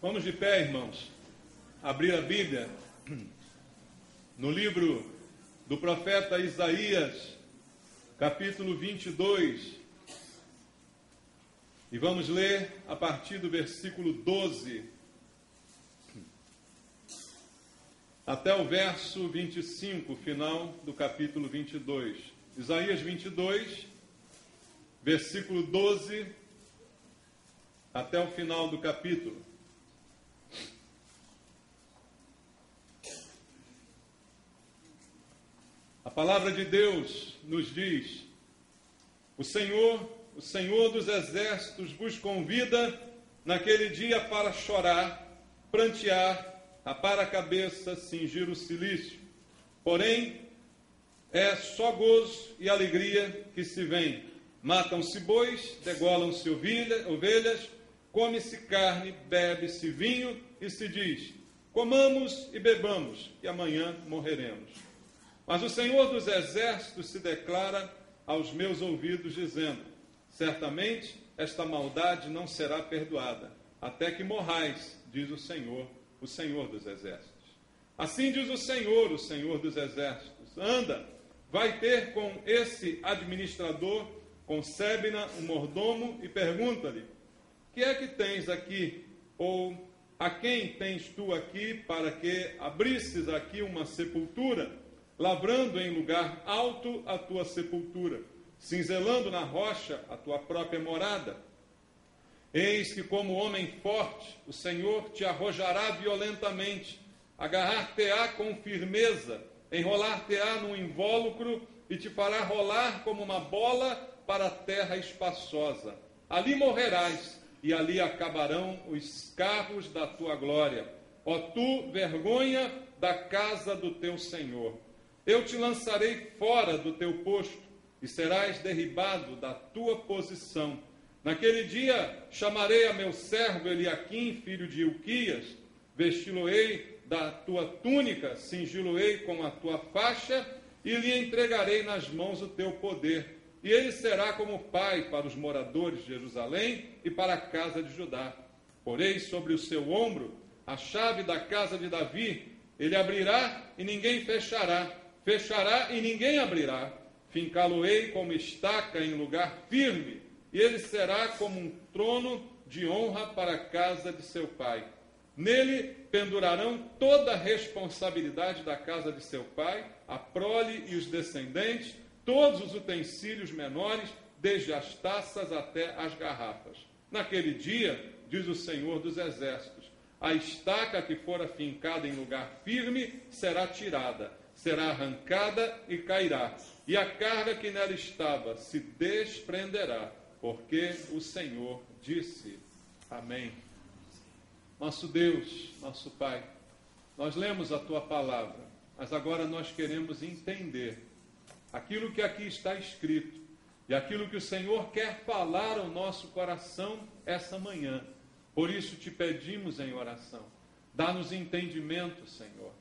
Vamos de pé, irmãos, abrir a Bíblia no livro do profeta Isaías, capítulo 22, e vamos ler a partir do versículo 12 até o verso 25, final do capítulo 22. Isaías 22, versículo 12 até o final do capítulo. A palavra de Deus nos diz: o Senhor dos exércitos vos convida naquele dia para chorar, prantear, rapar a cabeça, cingir o cilício. Porém, é só gozo e alegria que se vem. Matam-se bois, degolam-se ovelhas, come-se carne, bebe-se vinho e se diz: comamos e bebamos, e amanhã morreremos. Mas o Senhor dos exércitos se declara aos meus ouvidos, dizendo: certamente esta maldade não será perdoada, até que morrais, diz o Senhor dos exércitos. Assim diz o Senhor dos exércitos: anda, vai ter com esse administrador, com Sebna, o mordomo, e pergunta-lhe: que é que tens aqui? Ou a quem tens tu aqui, para que abrisses aqui uma sepultura, lavrando em lugar alto a tua sepultura, cinzelando na rocha a tua própria morada? Eis que, como homem forte, o Senhor te arrojará violentamente, agarrar-te-á com firmeza, enrolar-te-á num invólucro e te fará rolar como uma bola para a terra espaçosa. Ali morrerás, e ali acabarão os carros da tua glória. Ó tu, vergonha da casa do teu Senhor! Eu te lançarei fora do teu posto, e serás derribado da tua posição. Naquele dia chamarei a meu servo Eliaquim, filho de Ilquias, vesti-lo-ei da tua túnica, cingi-lo-ei com a tua faixa, e lhe entregarei nas mãos o teu poder. E ele será como pai para os moradores de Jerusalém e para a casa de Judá. Porei sobre o seu ombro a chave da casa de Davi. Ele abrirá e ninguém fechará, fechará e ninguém abrirá. Fincá-lo-ei como estaca em lugar firme, e ele será como um trono de honra para a casa de seu pai. Nele pendurarão toda a responsabilidade da casa de seu pai, a prole e os descendentes, todos os utensílios menores, desde as taças até as garrafas. Naquele dia, diz o Senhor dos exércitos, a estaca que fora fincada em lugar firme será tirada, será arrancada e cairá, e a carga que nela estava se desprenderá, porque o Senhor disse. Amém. Nosso Deus, nosso Pai, nós lemos a Tua palavra, mas agora nós queremos entender aquilo que aqui está escrito e aquilo que o Senhor quer falar ao nosso coração essa manhã. Por isso te pedimos em oração, dá-nos entendimento, Senhor.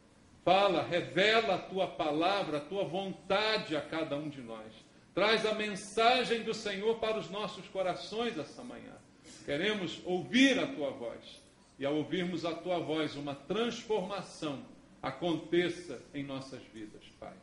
Fala, revela a Tua palavra, a Tua vontade a cada um de nós. Traz a mensagem do Senhor para os nossos corações essa manhã. Queremos ouvir a Tua voz. E ao ouvirmos a Tua voz, uma transformação aconteça em nossas vidas, Pai.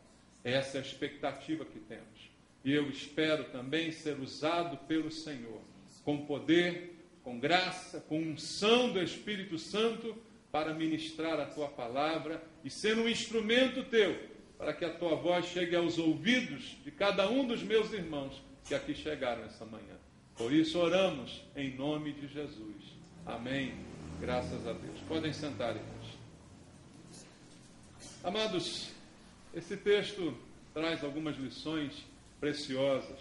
Essa é a expectativa que temos. E eu espero também ser usado pelo Senhor, com poder, com graça, com unção do Espírito Santo, para ministrar a Tua palavra e ser um instrumento Teu, para que a Tua voz chegue aos ouvidos de cada um dos meus irmãos que aqui chegaram essa manhã. Por isso oramos em nome de Jesus. Amém. Graças a Deus. Podem sentar, irmãos. Amados, esse texto traz algumas lições preciosas.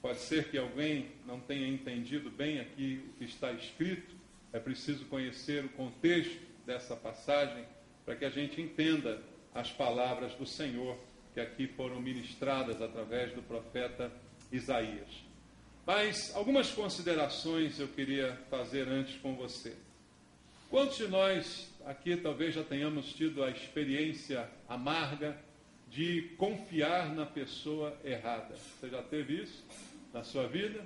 Pode ser que alguém não tenha entendido bem aqui o que está escrito. É preciso conhecer o contexto dessa passagem para que a gente entenda as palavras do Senhor que aqui foram ministradas através do profeta Isaías. Mas algumas considerações eu queria fazer antes com você. Quantos de nós aqui talvez já tenhamos tido a experiência amarga de confiar na pessoa errada? Você já teve isso na sua vida?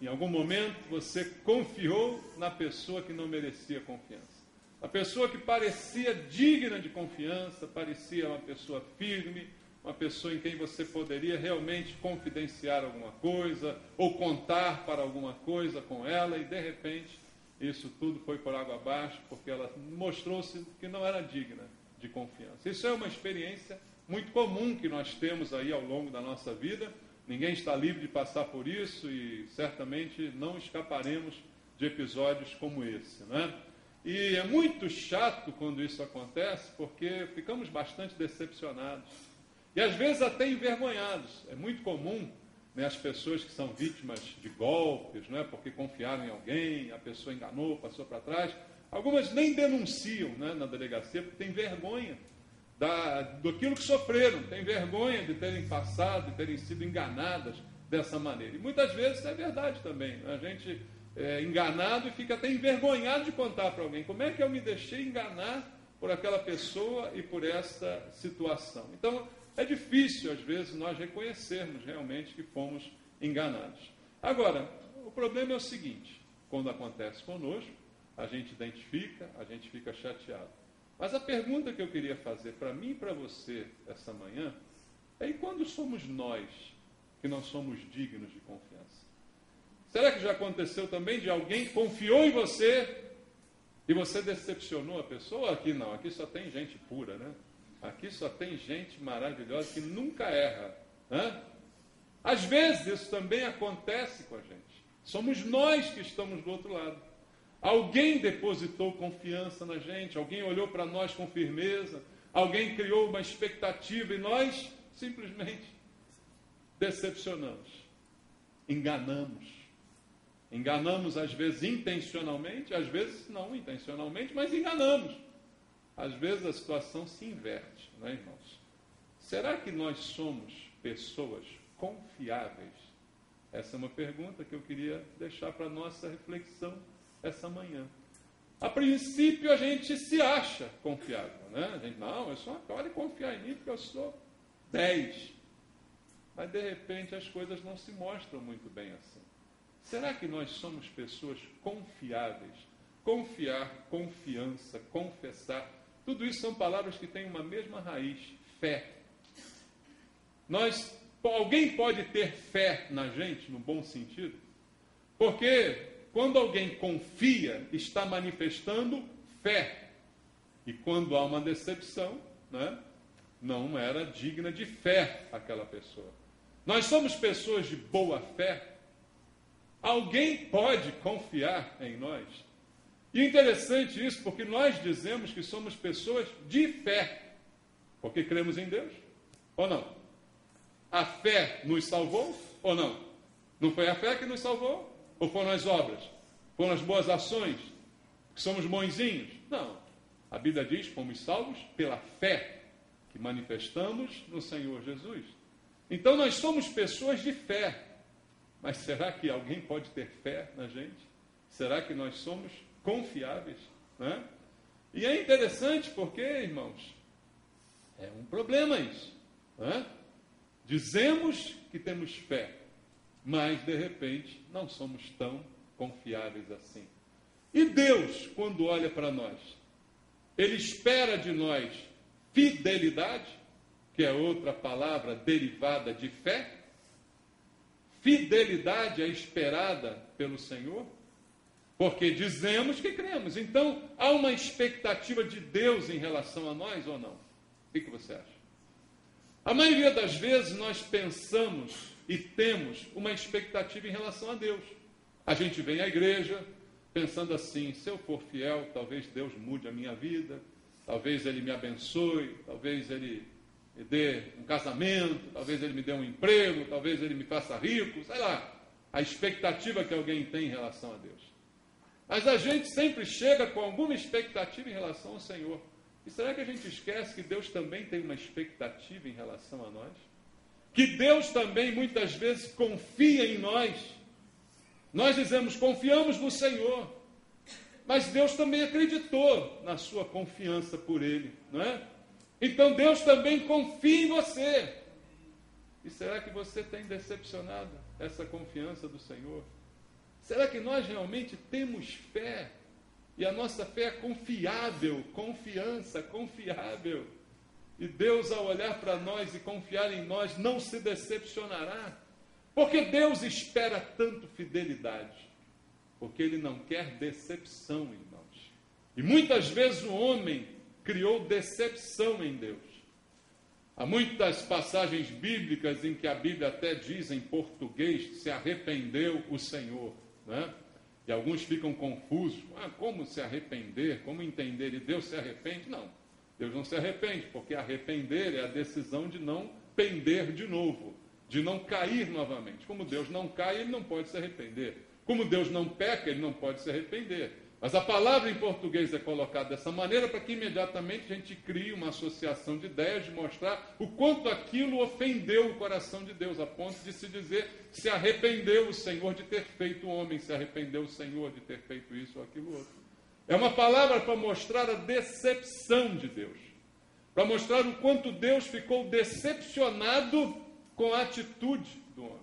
em algum momento você confiou na pessoa que não merecia confiança. A pessoa que parecia digna de confiança, parecia uma pessoa firme, uma pessoa em quem você poderia realmente confidenciar alguma coisa, ou contar para alguma coisa com ela, e de repente isso tudo foi por água abaixo, porque ela mostrou-se que não era digna de confiança. Isso é uma experiência muito comum que nós temos aí ao longo da nossa vida. Ninguém está livre de passar por isso e certamente não escaparemos de episódios como esse, né? E é muito chato quando isso acontece, porque ficamos bastante decepcionados e às vezes até envergonhados. É muito comum, né, as pessoas que são vítimas de golpes, né, porque confiaram em alguém, a pessoa enganou, passou para trás. Algumas nem denunciam, né, na delegacia porque têm vergonha daquilo que sofreram, têm vergonha de terem passado, de terem sido enganadas dessa maneira. E muitas vezes é verdade também, né? A gente é enganado e fica até envergonhado de contar para alguém como é que eu me deixei enganar por aquela pessoa e por essa situação. Então, é difícil, às vezes, nós reconhecermos realmente que fomos enganados. Agora, o problema é o seguinte: quando acontece conosco, a gente identifica, a gente fica chateado. Mas a pergunta que eu queria fazer para mim e para você essa manhã é: e quando somos nós que não somos dignos de confiança? Será que já aconteceu também de alguém que confiou em você e você decepcionou a pessoa? Aqui não, aqui só tem gente pura, né? Aqui só tem gente maravilhosa que nunca erra, né? Às vezes isso também acontece com a gente. Somos nós que estamos do outro lado. Alguém depositou confiança na gente, alguém olhou para nós com firmeza, alguém criou uma expectativa e nós simplesmente decepcionamos, enganamos. Enganamos às vezes intencionalmente, às vezes não intencionalmente, mas enganamos. Às vezes a situação se inverte, não é, irmãos? Será que nós somos pessoas confiáveis? Essa é uma pergunta que eu queria deixar para a nossa reflexão essa manhã. A princípio a gente se acha confiável, né? A gente, não, eu só pode confiar em mim porque eu sou 10. Mas de repente as coisas não se mostram muito bem assim. Será que nós somos pessoas confiáveis? Confiar, confiança, confessar, tudo isso são palavras que têm uma mesma raiz: fé. Alguém pode ter fé na gente, no bom sentido? Porque quando alguém confia, está manifestando fé. E quando há uma decepção, né, não era digna de fé aquela pessoa. Nós somos pessoas de boa fé. Alguém pode confiar em nós. E é interessante isso, porque nós dizemos que somos pessoas de fé, porque cremos em Deus, ou não? A fé nos salvou, ou não? Não foi a fé que nos salvou? Ou foram as obras? Foram as boas ações? Que somos bonzinhos? Não. A Bíblia diz que fomos salvos pela fé que manifestamos no Senhor Jesus. Então nós somos pessoas de fé. Mas será que alguém pode ter fé na gente? Será que nós somos confiáveis? Né? E é interessante porque, irmãos, é um problema isso. Né? Dizemos que temos fé, mas de repente não somos tão confiáveis assim. E Deus, quando olha para nós, Ele espera de nós fidelidade, que é outra palavra derivada de fé. Fidelidade é esperada pelo Senhor, porque dizemos que cremos. Então, há uma expectativa de Deus em relação a nós ou não? O que você acha? A maioria das vezes nós pensamos e temos uma expectativa em relação a Deus. A gente vem à igreja pensando assim: se eu for fiel, talvez Deus mude a minha vida, talvez Ele me abençoe, talvez Ele me dê um casamento, talvez Ele me dê um emprego, talvez Ele me faça rico, sei lá, a expectativa que alguém tem em relação a Deus. Mas a gente sempre chega com alguma expectativa em relação ao Senhor. E será que a gente esquece que Deus também tem uma expectativa em relação a nós? Que Deus também muitas vezes confia em nós. Nós dizemos, confiamos no Senhor, mas Deus também acreditou na sua confiança por Ele, não é? Então Deus também confia em você. E será que você tem decepcionado essa confiança do Senhor? Será que nós realmente temos fé? E a nossa fé é confiável, confiável. E Deus, ao olhar para nós e confiar em nós, não se decepcionará. Porque Deus espera tanto fidelidade? Porque Ele não quer decepção em nós. E muitas vezes o homem criou decepção em Deus. Há muitas passagens bíblicas em que a Bíblia até diz em português, se arrependeu o Senhor, né? E alguns ficam confusos. Como se arrepender? Como entender? E Deus se arrepende? Não, Deus não se arrepende, porque arrepender é a decisão de não pender de novo, de não cair novamente. Como Deus não cai, Ele não pode se arrepender. Como Deus não peca, Ele não pode se arrepender. Mas a palavra em português é colocada dessa maneira para que imediatamente a gente crie uma associação de ideias, de mostrar o quanto aquilo ofendeu o coração de Deus, a ponto de se dizer, se arrependeu o Senhor de ter feito o homem, se arrependeu o Senhor de ter feito isso ou aquilo outro. É uma palavra para mostrar a decepção de Deus, para mostrar o quanto Deus ficou decepcionado com a atitude do homem.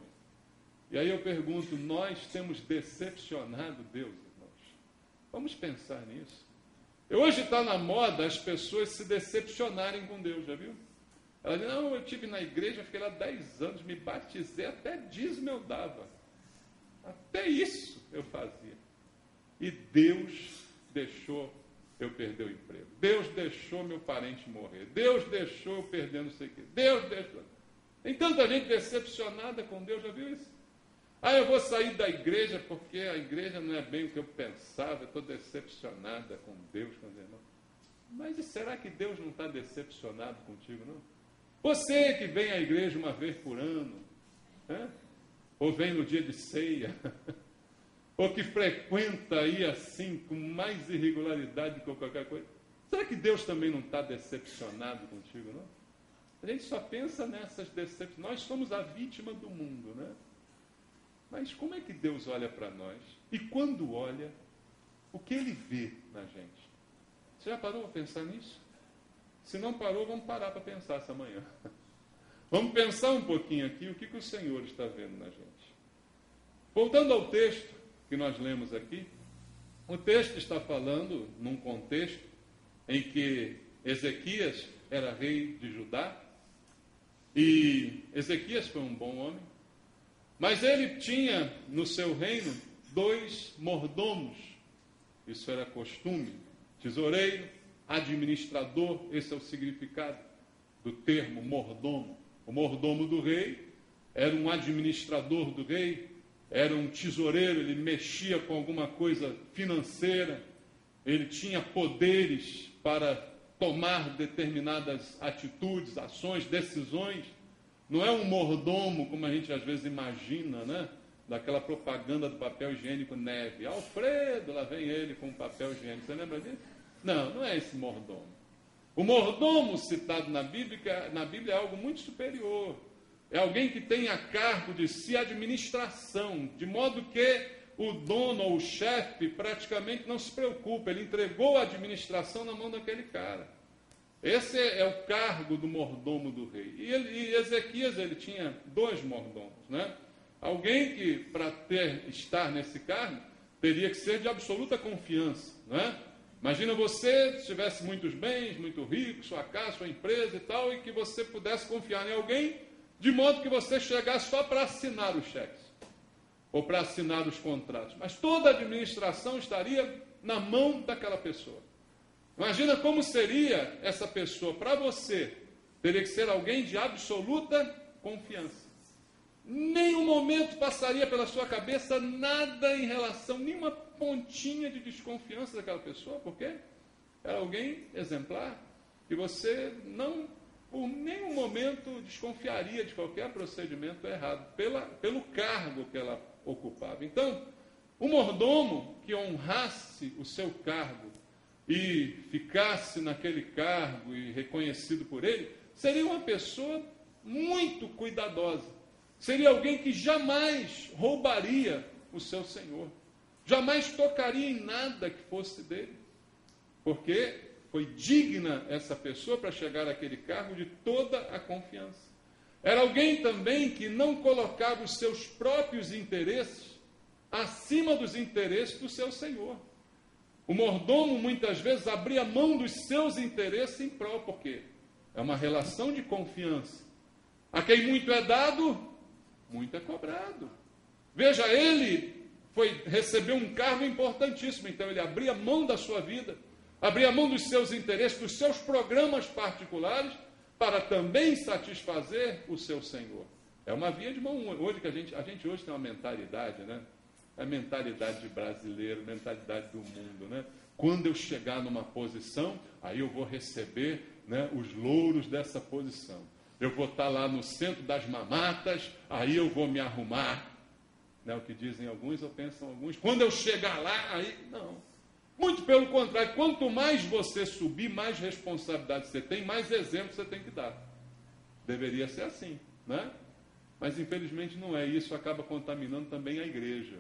E aí eu pergunto, nós temos decepcionado Deus? Vamos pensar nisso. Hoje está na moda as pessoas se decepcionarem com Deus, já viu? Ela diz, não, eu estive na igreja, fiquei lá 10 anos, me batizei, até dízimo eu dava. Até isso eu fazia. E Deus deixou eu perder o emprego. Deus deixou meu parente morrer. Deus deixou eu perder não sei o quê. Deus deixou. Tem tanta gente decepcionada com Deus, já viu isso? Eu vou sair da igreja porque a igreja não é bem o que eu pensava, eu estou decepcionada com Deus, com os irmãos. Mas e será que Deus não está decepcionado contigo, não? Você que vem à igreja uma vez por ano, né? Ou vem no dia de ceia, ou que frequenta aí assim, com mais irregularidade do que qualquer coisa, será que Deus também não está decepcionado contigo, não? A gente só pensa nessas decepções. Nós somos a vítima do mundo, né? Mas como é que Deus olha para nós? E quando olha, o que Ele vê na gente? Você já parou para pensar nisso? Se não parou, vamos parar para pensar essa manhã. Vamos pensar um pouquinho aqui o que o Senhor está vendo na gente. Voltando ao texto que nós lemos aqui, o texto está falando num contexto em que Ezequias era rei de Judá, e Ezequias foi um bom homem, mas ele tinha no seu reino 2 mordomos. Isso era costume. Tesoureiro, administrador, esse é o significado do termo mordomo. O mordomo do rei era um administrador do rei, era um tesoureiro, ele mexia com alguma coisa financeira, ele tinha poderes para tomar determinadas atitudes, ações, decisões. Não é um mordomo, como a gente às vezes imagina, né? Daquela propaganda do papel higiênico Neve. Alfredo, lá vem ele com papel higiênico. Você lembra disso? Não, não é esse mordomo. O mordomo citado na Bíblia é algo muito superior. É alguém que tem a cargo de si a administração, de modo que o dono ou o chefe praticamente não se preocupa. Ele entregou a administração na mão daquele cara. Esse é o cargo do mordomo do rei. E Ezequias, ele tinha 2 mordomos, né? Alguém que, para estar nesse cargo, teria que ser de absoluta confiança, né? Imagina você, se tivesse muitos bens, muito rico, sua casa, sua empresa e tal, e que você pudesse confiar em alguém, de modo que você chegasse só para assinar os cheques, ou para assinar os contratos. Mas toda a administração estaria na mão daquela pessoa. Imagina como seria essa pessoa para você. Teria que ser alguém de absoluta confiança. Nenhum momento passaria pela sua cabeça nada em relação, nenhuma pontinha de desconfiança daquela pessoa, porque era alguém exemplar, que você não, por nenhum momento, desconfiaria de qualquer procedimento errado, pelo cargo que ela ocupava. Então, o mordomo que honrasse o seu cargo e ficasse naquele cargo e reconhecido por ele, seria uma pessoa muito cuidadosa. Seria alguém que jamais roubaria o seu senhor. Jamais tocaria em nada que fosse dele. Porque foi digna essa pessoa para chegar àquele cargo de toda a confiança. Era alguém também que não colocava os seus próprios interesses acima dos interesses do seu senhor. O mordomo, muitas vezes, abria mão dos seus interesses em prol, porque é uma relação de confiança. A quem muito é dado, muito é cobrado. Veja, ele recebeu um cargo importantíssimo, então ele abria mão da sua vida, abria mão dos seus interesses, dos seus programas particulares, para também satisfazer o seu senhor. É uma via de mão hoje que a gente hoje tem uma mentalidade, né? É a mentalidade de brasileiro, mentalidade do mundo, né? Quando eu chegar numa posição, aí eu vou receber, né, os louros dessa posição. Eu vou estar lá no centro das mamatas, aí eu vou me arrumar. Não é o que dizem alguns, ou pensam alguns. Quando eu chegar lá, aí... Não. Muito pelo contrário. Quanto mais você subir, mais responsabilidade você tem, mais exemplo você tem que dar. Deveria ser assim, né? Mas infelizmente não é. Isso acaba contaminando também a igreja.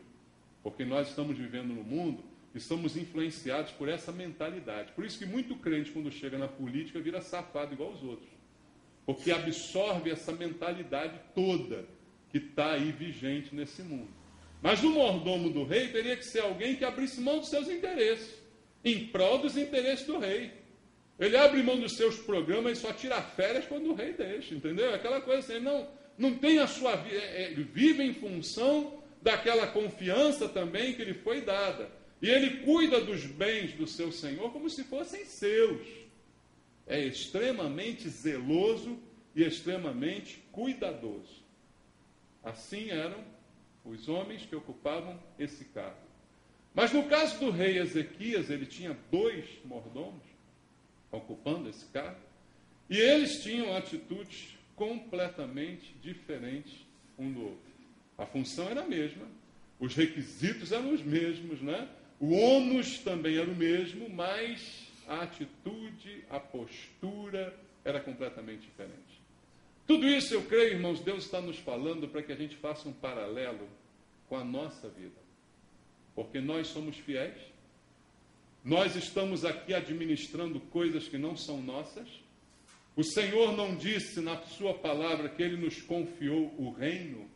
Porque nós estamos vivendo no mundo e somos influenciados por essa mentalidade. Por isso que muito crente, quando chega na política, vira safado igual os outros. Porque absorve essa mentalidade toda que está aí vigente nesse mundo. Mas o mordomo do rei teria que ser alguém que abrisse mão dos seus interesses, em prol dos interesses do rei. Ele abre mão dos seus programas e só tira férias quando o rei deixa, entendeu? Aquela coisa assim, não tem a sua vida, ele vive em função daquela confiança também que lhe foi dada. E ele cuida dos bens do seu senhor como se fossem seus. É extremamente zeloso e extremamente cuidadoso. Assim eram os homens que ocupavam esse cargo. Mas no caso do rei Ezequias, ele tinha 2 mordomos ocupando esse cargo, e eles tinham atitudes completamente diferentes um do outro. A função era a mesma, os requisitos eram os mesmos, né? O ônus também era o mesmo, mas a atitude, a postura era completamente diferente. Tudo isso, eu creio, irmãos, Deus está nos falando para que a gente faça um paralelo com a nossa vida. Porque nós somos fiéis, nós estamos aqui administrando coisas que não são nossas. O Senhor não disse na sua palavra que Ele nos confiou o reino.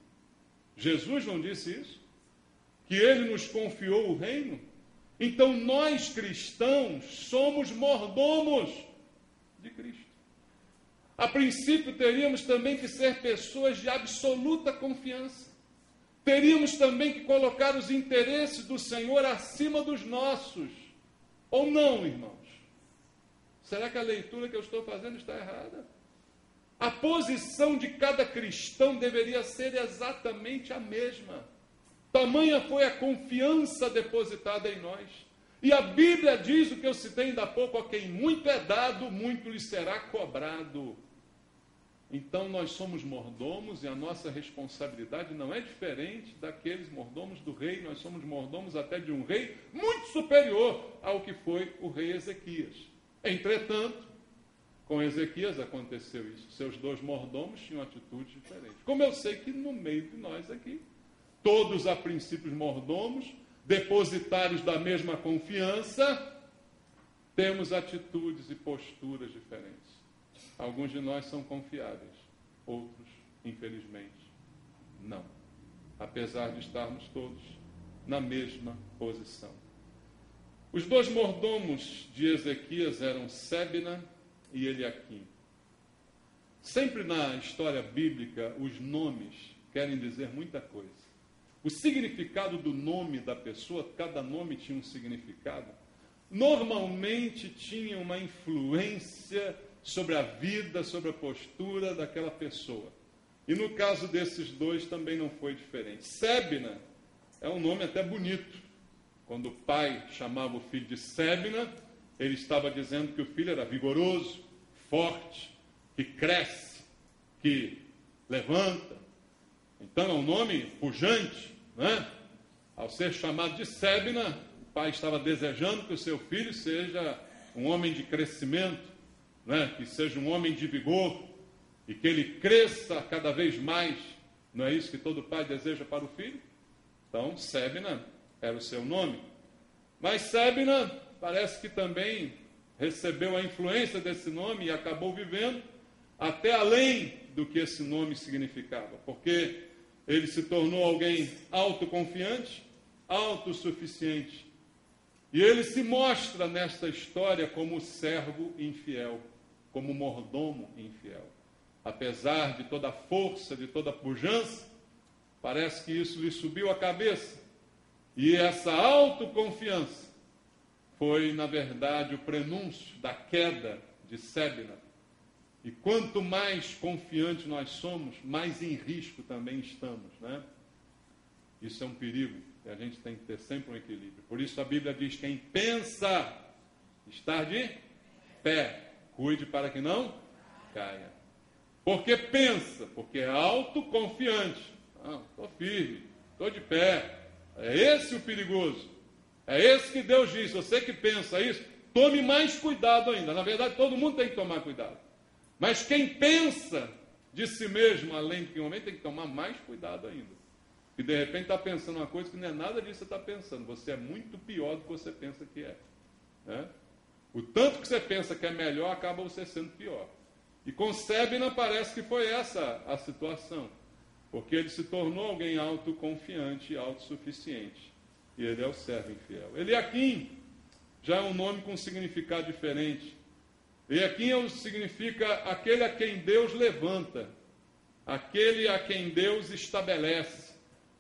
Jesus não disse isso? Que Ele nos confiou o reino? Então nós cristãos somos mordomos de Cristo. A princípio teríamos também que ser pessoas de absoluta confiança. Teríamos também que colocar os interesses do Senhor acima dos nossos. Ou não, irmãos? Será que a leitura que eu estou fazendo está errada? A posição de cada cristão deveria ser exatamente a mesma. Tamanha foi a confiança depositada em nós. E a Bíblia diz o que eu citei ainda há pouco: a quem muito é dado, muito lhe será cobrado. Então nós somos mordomos e a nossa responsabilidade não é diferente daqueles mordomos do rei. Nós somos mordomos até de um rei muito superior ao que foi o rei Ezequias. Entretanto, com Ezequias aconteceu isso. Seus 2 mordomos tinham atitudes diferentes. Como eu sei que no meio de nós aqui, todos a princípios mordomos, depositários da mesma confiança, temos atitudes e posturas diferentes. Alguns de nós são confiáveis, outros, infelizmente, não. Apesar de estarmos todos na mesma posição. Os 2 mordomos de Ezequias eram Sebna e Eliaquim. Sempre na história bíblica, os nomes querem dizer muita coisa. O significado do nome da pessoa, cada nome tinha um significado, normalmente tinha uma influência sobre a vida, sobre a postura daquela pessoa. E no caso desses 2 também não foi diferente. Sebna é um nome até bonito. Quando o pai chamava o filho de Sebna, ele estava dizendo que o filho era vigoroso, forte, que cresce, que levanta. Então é um nome pujante, né? Ao ser chamado de Sebna, o pai estava desejando que o seu filho seja um homem de crescimento, né? Que seja um homem de vigor e que ele cresça cada vez mais. Não é isso que todo pai deseja para o filho? Então, Sebna era o seu nome. Mas Sebna parece que também recebeu a influência desse nome e acabou vivendo até além do que esse nome significava, porque ele se tornou alguém autoconfiante, autossuficiente. E ele se mostra nesta história como servo infiel, como mordomo infiel. Apesar de toda a força, de toda a pujança, parece que isso lhe subiu a cabeça. E essa autoconfiança foi, na verdade, o prenúncio da queda de Sébina. E quanto mais confiante nós somos, mais em risco também estamos, né? Isso é um perigo, e a gente tem que ter sempre um equilíbrio. Por isso a Bíblia diz: quem pensa estar de pé, cuide para que não caia. Por que pensa? Porque é autoconfiante. Estou firme, estou de pé. É esse o perigoso. É esse que Deus diz. Você que pensa isso, tome mais cuidado ainda. Na verdade, todo mundo tem que tomar cuidado. Mas quem pensa de si mesmo, além de que um homem, tem que tomar mais cuidado ainda. E de repente está pensando uma coisa que não é nada disso que você está pensando. Você é muito pior do que você pensa que é. Né? O tanto que você pensa que é melhor, acaba você sendo pior. E com Sébina parece que foi essa a situação. Porque ele se tornou alguém autoconfiante e autossuficiente. E ele é o servo infiel. Eliaquim já é um nome com um significado diferente. Eliaquim significa aquele a quem Deus levanta, aquele a quem Deus estabelece,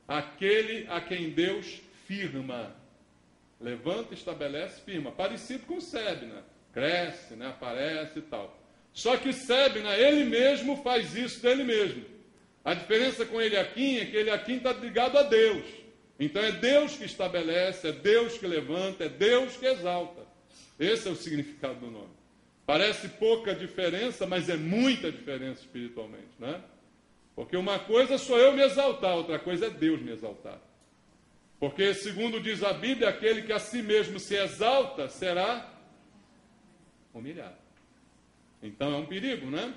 aquele a quem Deus firma. Levanta, estabelece, firma. Parecido com Sébina. Cresce, né, aparece e tal. Só que Sébina, ele mesmo faz isso dele mesmo. A diferença com Eliaquim é que Eliaquim está ligado a Deus. Então é Deus que estabelece, é Deus que levanta, é Deus que exalta. Esse é o significado do nome. Parece pouca diferença, mas é muita diferença espiritualmente, né? Porque uma coisa sou eu me exaltar, outra coisa é Deus me exaltar. Porque, segundo diz a Bíblia, aquele que a si mesmo se exalta será humilhado. Então é um perigo, né?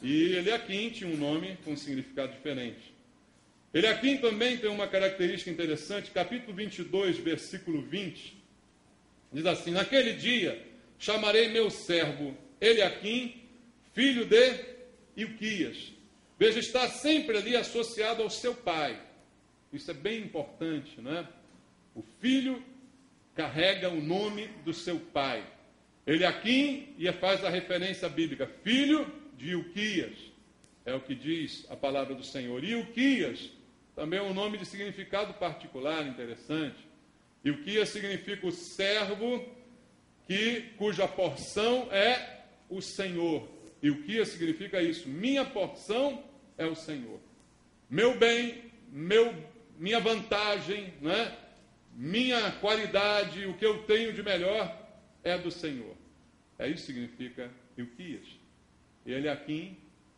E Eliaquim tinha um nome com um significado diferente. Eliaquim também tem uma característica interessante. Capítulo 22, versículo 20, diz assim: naquele dia chamarei meu servo Eliaquim, filho de Hilquias. Veja, está sempre ali associado ao seu pai. Isso é bem importante, né? O filho carrega o nome do seu pai. Eliaquim, e faz a referência bíblica, filho de Hilquias, é o que diz a palavra do Senhor. E Hilquias também é um nome de significado particular, interessante. Hilquias significa o servo cuja porção é o Senhor. Hilquias significa isso: minha porção é o Senhor. Meu bem, minha vantagem, né? Minha qualidade, o que eu tenho de melhor é do Senhor. É isso que significa Hilquias. E Eliaquim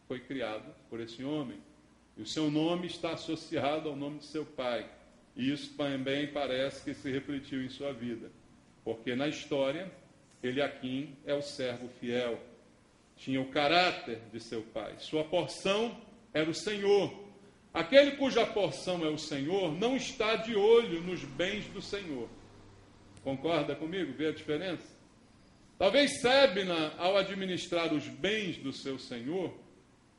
foi criado por esse homem. E o seu nome está associado ao nome de seu pai. E isso também parece que se refletiu em sua vida. Porque na história, Eliaquim é o servo fiel. Tinha o caráter de seu pai. Sua porção era o Senhor. Aquele cuja porção é o Senhor não está de olho nos bens do Senhor. Concorda comigo? Vê a diferença? Talvez Sébina, ao administrar os bens do seu senhor,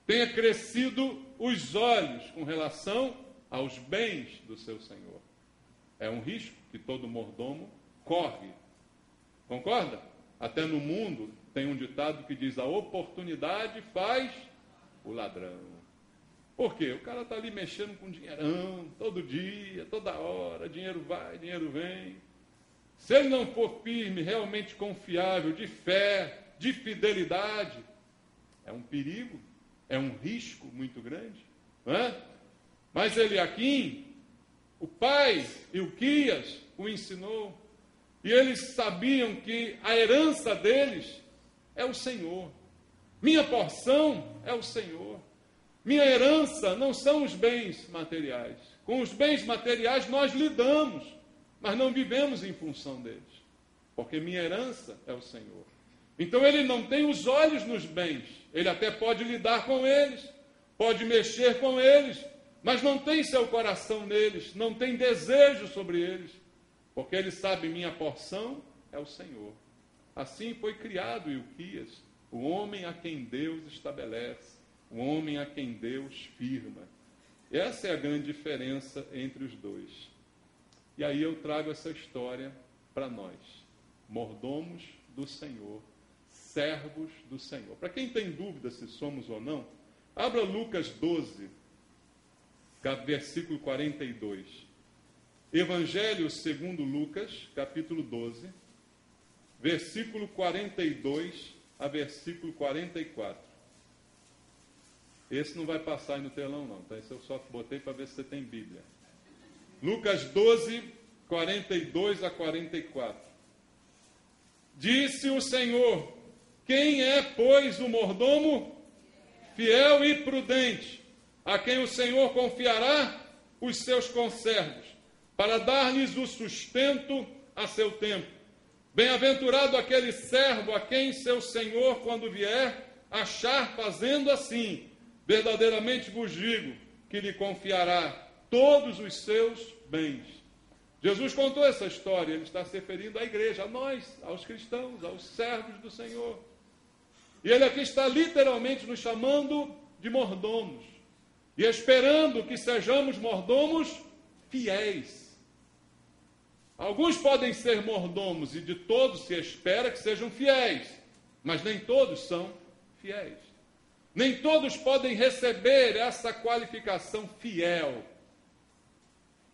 tenha crescido os olhos com relação aos bens do seu senhor. É um risco que todo mordomo corre. Concorda? Até no mundo tem um ditado que diz: a oportunidade faz o ladrão. Por quê? O cara está ali mexendo com dinheirão, todo dia, toda hora, dinheiro vai, dinheiro vem. Se ele não for firme, realmente confiável, de fé, de fidelidade, é um perigo, é um risco muito grande. Não é? Mas Eliaquim, o pai, Hilquias, o ensinou. E eles sabiam que a herança deles é o Senhor. Minha porção é o Senhor. Minha herança não são os bens materiais. Com os bens materiais nós lidamos, mas não vivemos em função deles, porque minha herança é o Senhor. Então ele não tem os olhos nos bens, ele até pode lidar com eles, pode mexer com eles, mas não tem seu coração neles, não tem desejo sobre eles, porque ele sabe: minha porção é o Senhor. Assim foi criado Hilquias, o homem a quem Deus estabelece, o homem a quem Deus firma. Essa é a grande diferença entre os dois. E aí eu trago essa história para nós, mordomos do Senhor, servos do Senhor. Para quem tem dúvida se somos ou não, abra Lucas 12, versículo 42. Evangelho segundo Lucas, capítulo 12, versículo 42 a versículo 44. Esse não vai passar aí no telão não, tá? Esse eu só botei para ver se você tem Bíblia. Lucas 12, 42 a 44. Disse o Senhor: quem é, pois, o mordomo fiel e prudente, a quem o Senhor confiará os seus conservos, para dar-lhes o sustento a seu tempo? Bem-aventurado aquele servo a quem seu Senhor, quando vier, achar fazendo assim. Verdadeiramente vos digo que lhe confiará todos os seus bens. Jesus contou essa história, ele está se referindo à igreja, a nós, aos cristãos, aos servos do Senhor. E ele aqui está literalmente nos chamando de mordomos, e esperando que sejamos mordomos fiéis. Alguns podem ser mordomos, e de todos se espera que sejam fiéis, mas nem todos são fiéis. Nem todos podem receber essa qualificação fiel.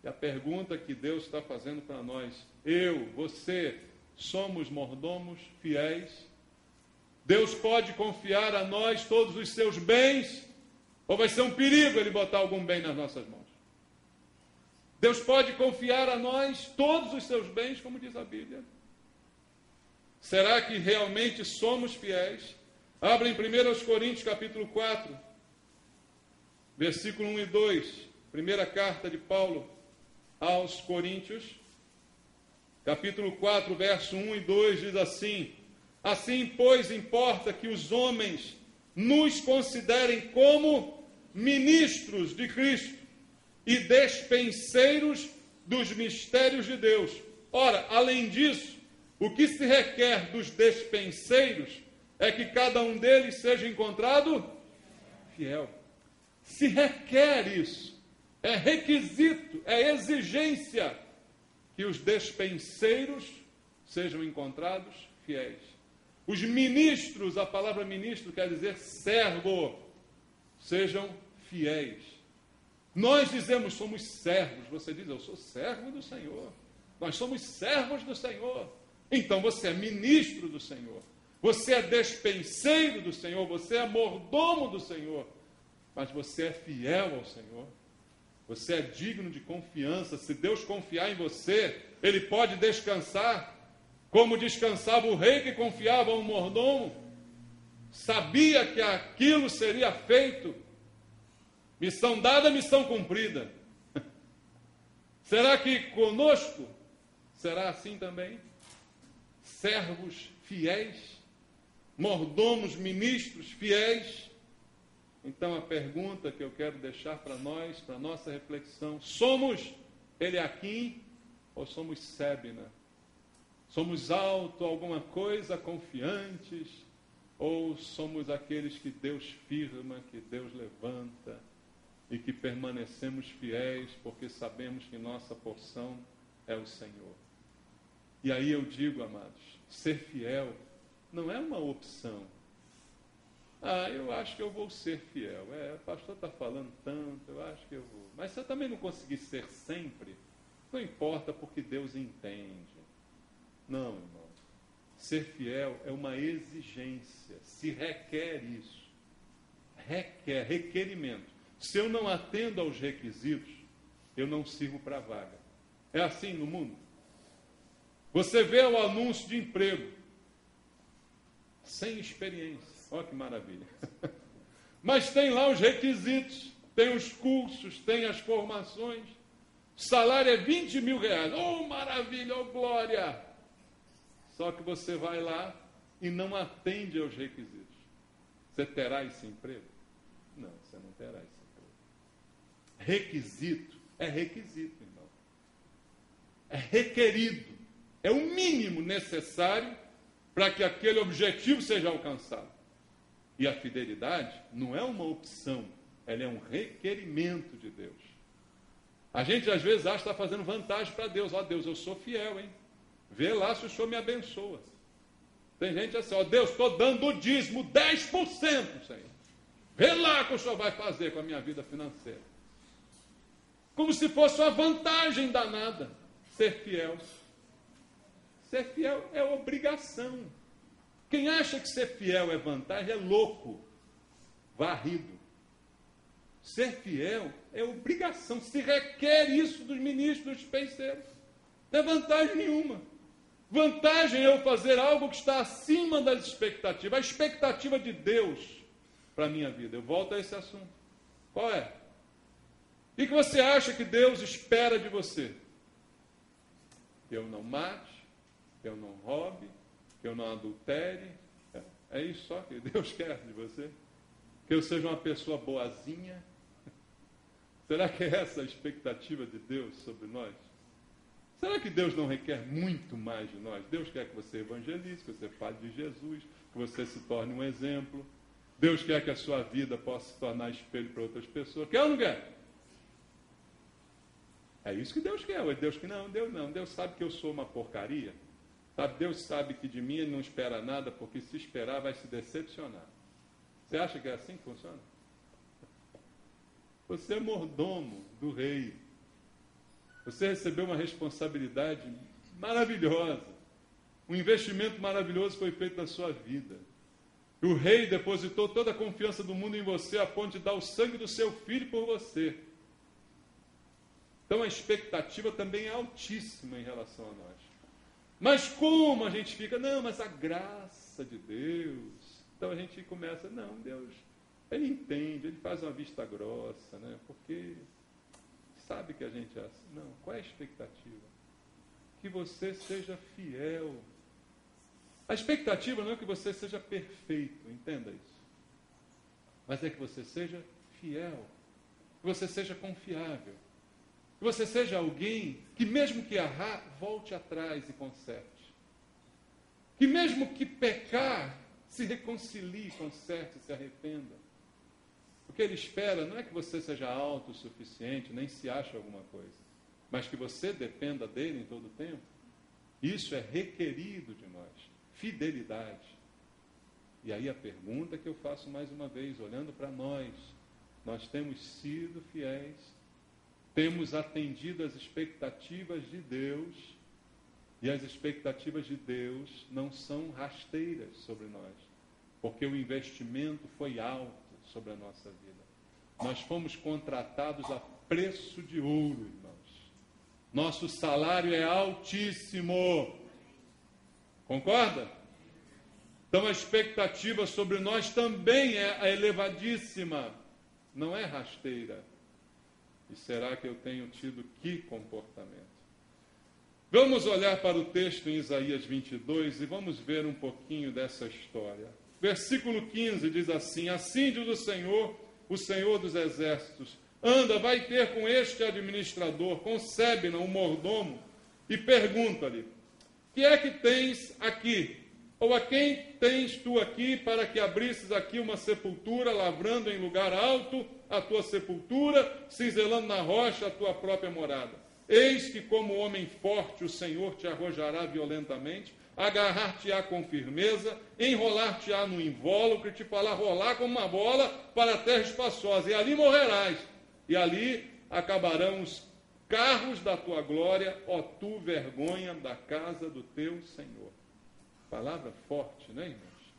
E a pergunta que Deus está fazendo para nós, eu, você, somos mordomos fiéis? Deus pode confiar a nós todos os seus bens? Ou vai ser um perigo ele botar algum bem nas nossas mãos? Deus pode confiar a nós todos os seus bens, como diz a Bíblia? Será que realmente somos fiéis? Abra em 1 Coríntios capítulo 4, versículo 1 e 2, primeira carta de Paulo aos Coríntios, capítulo 4, verso 1 e 2, diz assim: assim, pois, importa que os homens nos considerem como ministros de Cristo e despenseiros dos mistérios de Deus. Ora, além disso, o que se requer dos despenseiros é que cada um deles seja encontrado fiel. Se requer isso, é requisito, é exigência que os despenseiros sejam encontrados fiéis. Os ministros, a palavra ministro quer dizer servo, sejam fiéis. Nós dizemos, somos servos. Você diz, eu sou servo do Senhor. Nós somos servos do Senhor. Então você é ministro do Senhor. Você é despenseiro do Senhor. Você é mordomo do Senhor. Mas você é fiel ao Senhor. Você é digno de confiança. Se Deus confiar em você, Ele pode descansar, como descansava o rei que confiava ao mordomo. Sabia que aquilo seria feito. Missão dada, missão cumprida. Será que conosco será assim também? Servos fiéis, mordomos, ministros fiéis. Então a pergunta que eu quero deixar para nós, para nossa reflexão: somos Eliaquim ou somos Sébina? Somos alto alguma coisa, confiantes, ou somos aqueles que Deus firma, que Deus levanta e que permanecemos fiéis porque sabemos que nossa porção é o Senhor? E aí eu digo, amados, ser fiel não é uma opção. Eu acho que eu vou ser fiel. O pastor está falando tanto, eu acho que eu vou. Mas se eu também não conseguir ser sempre, não importa, porque Deus entende. Não, irmão. Ser fiel é uma exigência. Se requer isso. Requerimento. Se eu não atendo aos requisitos, eu não sirvo para a vaga. É assim no mundo. Você vê o anúncio de emprego, sem experiência. Olha que maravilha. Mas tem lá os requisitos, tem os cursos, tem as formações. O salário é 20 mil reais. Oh, maravilha, oh, glória! Só que você vai lá e não atende aos requisitos. Você terá esse emprego? Não, você não terá esse emprego. Requisito é requisito, irmão. É requerido. É o mínimo necessário para que aquele objetivo seja alcançado. E a fidelidade não é uma opção, ela é um requerimento de Deus. A gente às vezes acha que está fazendo vantagem para Deus. Ó Deus, eu sou fiel, hein? Vê lá se o Senhor me abençoa. Tem gente assim, ó Deus, estou dando o dízimo, 10%, Senhor. Vê lá o que o Senhor vai fazer com a minha vida financeira. Como se fosse uma vantagem danada ser fiel. Ser fiel é obrigação. Quem acha que ser fiel é vantagem é louco, varrido. Ser fiel é obrigação, se requer isso dos ministros, dos dispenseiros. Não é vantagem nenhuma. Vantagem é eu fazer algo que está acima das expectativas. A expectativa de Deus para a minha vida. Eu volto a esse assunto. Qual é? O que você acha que Deus espera de você? Que eu não mate, que eu não roube, que eu não adultere. É isso só que Deus quer de você? Que eu seja uma pessoa boazinha? Será que é essa a expectativa de Deus sobre nós? Será que Deus não requer muito mais de nós? Deus quer que você evangelize, que você fale de Jesus, que você se torne um exemplo. Deus quer que a sua vida possa se tornar espelho para outras pessoas. Quer ou não quer? É isso que Deus quer. Ou é Deus que não? Deus não. Deus sabe que eu sou uma porcaria. Sabe? Deus sabe que de mim Ele não espera nada, porque se esperar vai se decepcionar. Você acha que é assim que funciona? Você é mordomo do rei. Você recebeu uma responsabilidade maravilhosa. Um investimento maravilhoso foi feito na sua vida. O rei depositou toda a confiança do mundo em você, a ponto de dar o sangue do seu filho por você. Então a expectativa também é altíssima em relação a nós. Mas como a gente fica? Não, mas a graça de Deus. Então a gente começa, não, Deus, Ele entende, Ele faz uma vista grossa, né? Porque sabe que a gente é assim. Não, qual é a expectativa? Que você seja fiel. A expectativa não é que você seja perfeito, entenda isso. Mas é que você seja fiel. Que você seja confiável. Que você seja alguém que mesmo que errar, volte atrás e conserte. Que mesmo que pecar, se reconcilie, conserte, se arrependa. O que Ele espera não é que você seja autossuficiente, nem se ache alguma coisa, mas que você dependa dEle em todo o tempo. Isso é requerido de nós. Fidelidade. E aí a pergunta que eu faço mais uma vez, olhando para nós temos sido fiéis, temos atendido às expectativas de Deus, e as expectativas de Deus não são rasteiras sobre nós, porque o investimento foi alto sobre a nossa vida. Nós fomos contratados a preço de ouro, irmãos. Nosso salário é altíssimo. Concorda? Então a expectativa sobre nós também é elevadíssima, não é rasteira. E será que eu tenho tido que comportamento? Vamos olhar para o texto em Isaías 22 e vamos ver um pouquinho dessa história. Versículo 15 diz assim: assim diz o Senhor dos exércitos, anda, vai ter com este administrador, com Sebna, um mordomo, e pergunta-lhe, que é que tens aqui? Ou a quem tens tu aqui para que abrisses aqui uma sepultura, lavrando em lugar alto a tua sepultura, cinzelando na rocha a tua própria morada? Eis que como homem forte o Senhor te arrojará violentamente, agarrar-te-á com firmeza, enrolar-te-á no invólucro, e te fará rolar como uma bola para a terra espaçosa, e ali morrerás, e ali acabarão os carros da tua glória, ó tu, vergonha da casa do teu Senhor. Palavra forte, né, irmãos?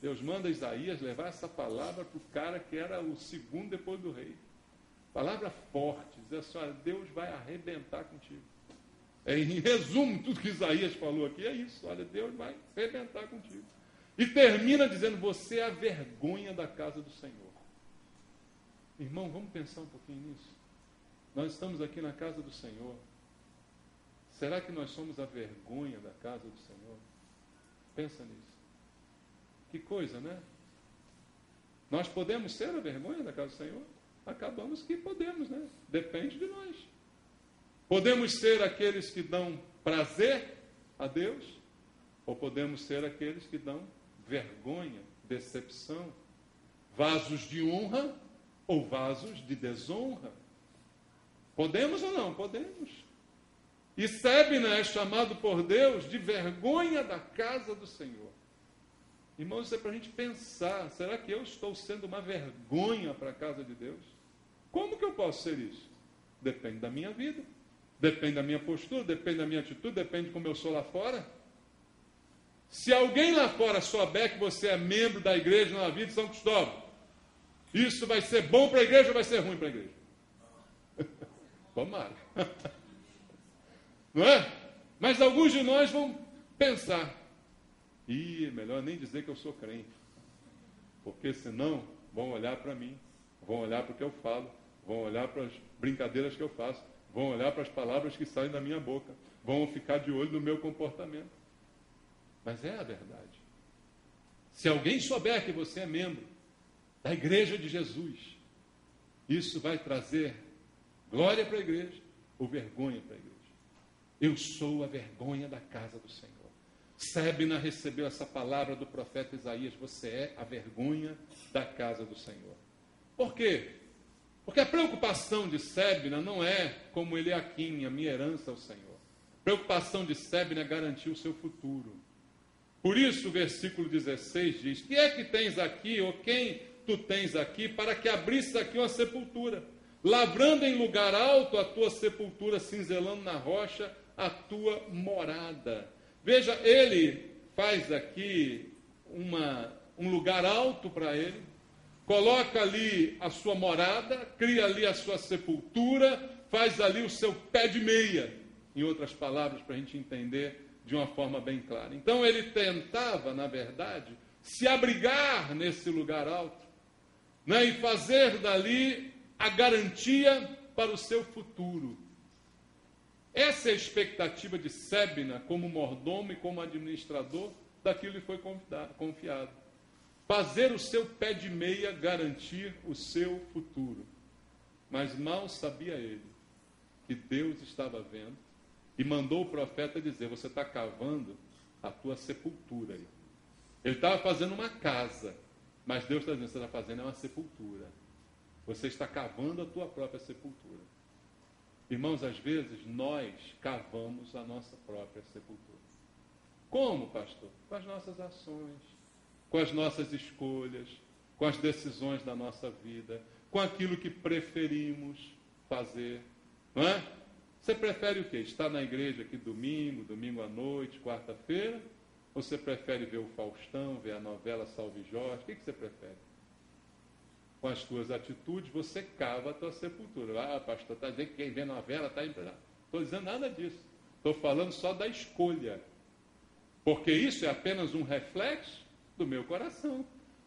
Deus manda Isaías levar essa palavra para o cara que era o segundo depois do rei. Palavra forte, diz assim, olha, Deus vai arrebentar contigo. Em resumo, tudo que Isaías falou aqui é isso, olha, Deus vai arrebentar contigo. E termina dizendo, você é a vergonha da casa do Senhor. Irmão, vamos pensar um pouquinho nisso. Nós estamos aqui na casa do Senhor. Será que nós somos a vergonha da casa do Senhor? Pensa nisso. Que coisa, né? Nós podemos ser a vergonha da casa do Senhor? Acabamos que podemos, né? Depende de nós. Podemos ser aqueles que dão prazer a Deus? Ou podemos ser aqueles que dão vergonha, decepção, vasos de honra ou vasos de desonra? Podemos ou não? Podemos. E Sébina é chamado por Deus de vergonha da casa do Senhor. Irmãos, isso é para a gente pensar. Será que eu estou sendo uma vergonha para a casa de Deus? Como que eu posso ser isso? Depende da minha vida. Depende da minha postura, depende da minha atitude, depende de como eu sou lá fora. Se alguém lá fora souber que você é membro da igreja na vida de São Cristóvão, isso vai ser bom para a igreja ou vai ser ruim para a igreja? Tomara. Não é? Mas alguns de nós vão pensar, melhor nem dizer que eu sou crente, porque senão vão olhar para mim, vão olhar para o que eu falo, vão olhar para as brincadeiras que eu faço, vão olhar para as palavras que saem da minha boca, vão ficar de olho no meu comportamento. Mas é a verdade. Se alguém souber que você é membro da igreja de Jesus, isso vai trazer glória para a igreja ou vergonha para a igreja. Eu sou a vergonha da casa do Senhor. Sébina recebeu essa palavra do profeta Isaías, você é a vergonha da casa do Senhor. Por quê? Porque a preocupação de Sébina não é como Eliaquim, a minha herança ao Senhor. A preocupação de Sébina é garantir o seu futuro. Por isso o versículo 16 diz, que é que tens aqui, ou quem tu tens aqui, para que abrisse aqui uma sepultura, lavrando em lugar alto a tua sepultura, cinzelando na rocha a tua morada. Veja, ele faz aqui um lugar alto para ele, coloca ali a sua morada, cria ali a sua sepultura, faz ali o seu pé de meia, em outras palavras, para a gente entender de uma forma bem clara. Então ele tentava, na verdade, se abrigar nesse lugar alto, né, e fazer dali a garantia para o seu futuro. Essa é a expectativa de Sébina como mordomo e como administrador daquilo que lhe foi confiado. Fazer o seu pé de meia garantir o seu futuro. Mas mal sabia ele que Deus estava vendo e mandou o profeta dizer, você está cavando a tua sepultura aí. Ele estava fazendo uma casa, mas Deus está dizendo, você está fazendo uma sepultura. Você está cavando a tua própria sepultura. Irmãos, às vezes nós cavamos a nossa própria sepultura. Como, pastor? Com as nossas ações, com as nossas escolhas, com as decisões da nossa vida, com aquilo que preferimos fazer. Não é? Você prefere o quê? Estar na igreja aqui domingo à noite, quarta-feira? Ou você prefere ver o Faustão, ver a novela Salve Jorge? O que você prefere? Com as tuas atitudes, você cava a tua sepultura. Ah, pastor, está dizendo que quem vê novela está empreendendo. Estou dizendo nada disso. Estou falando só da escolha. Porque isso é apenas um reflexo do meu coração.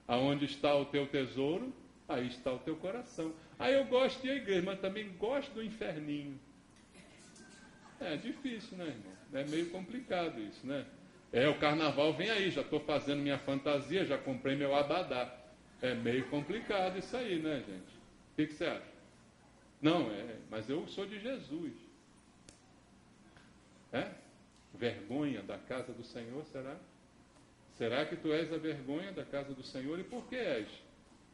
Aonde está o teu tesouro, aí está o teu coração. Aí eu gosto de ir à igreja, mas também gosto do inferninho. É difícil, né, irmão? É meio complicado isso, né? O carnaval vem aí, já estou fazendo minha fantasia, já comprei meu abadá. É meio complicado isso aí, né, gente? O que você acha? Não, mas eu sou de Jesus. Vergonha da casa do Senhor, será? Será que tu és a vergonha da casa do Senhor? E por que és?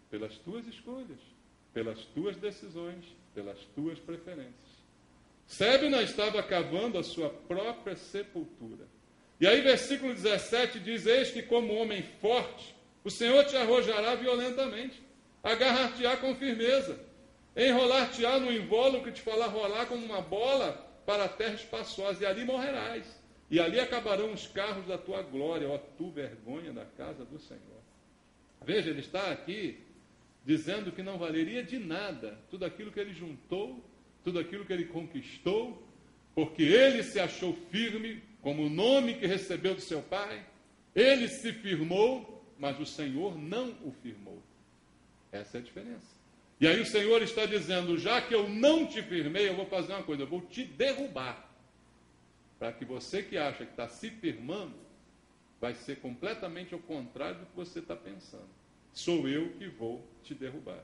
Pelas tuas escolhas, pelas tuas decisões, pelas tuas preferências. Sébina estava cavando a sua própria sepultura. E aí, versículo 17 diz, eis que como homem forte, o Senhor te arrojará violentamente, agarrar-te-á com firmeza, enrolar-te-á no invólucro que te fará rolar como uma bola para a terra espaçosa, e ali morrerás. E ali acabarão os carros da tua glória, ó tu vergonha da casa do Senhor. Veja, ele está aqui dizendo que não valeria de nada tudo aquilo que ele juntou, tudo aquilo que ele conquistou, porque ele se achou firme, como o nome que recebeu do seu pai, ele se firmou, mas o Senhor não o firmou. Essa é a diferença. E aí o Senhor está dizendo, já que eu não te firmei, eu vou fazer uma coisa, eu vou te derrubar. Para que você que acha que está se firmando, vai ser completamente ao contrário do que você está pensando. Sou eu que vou te derrubar.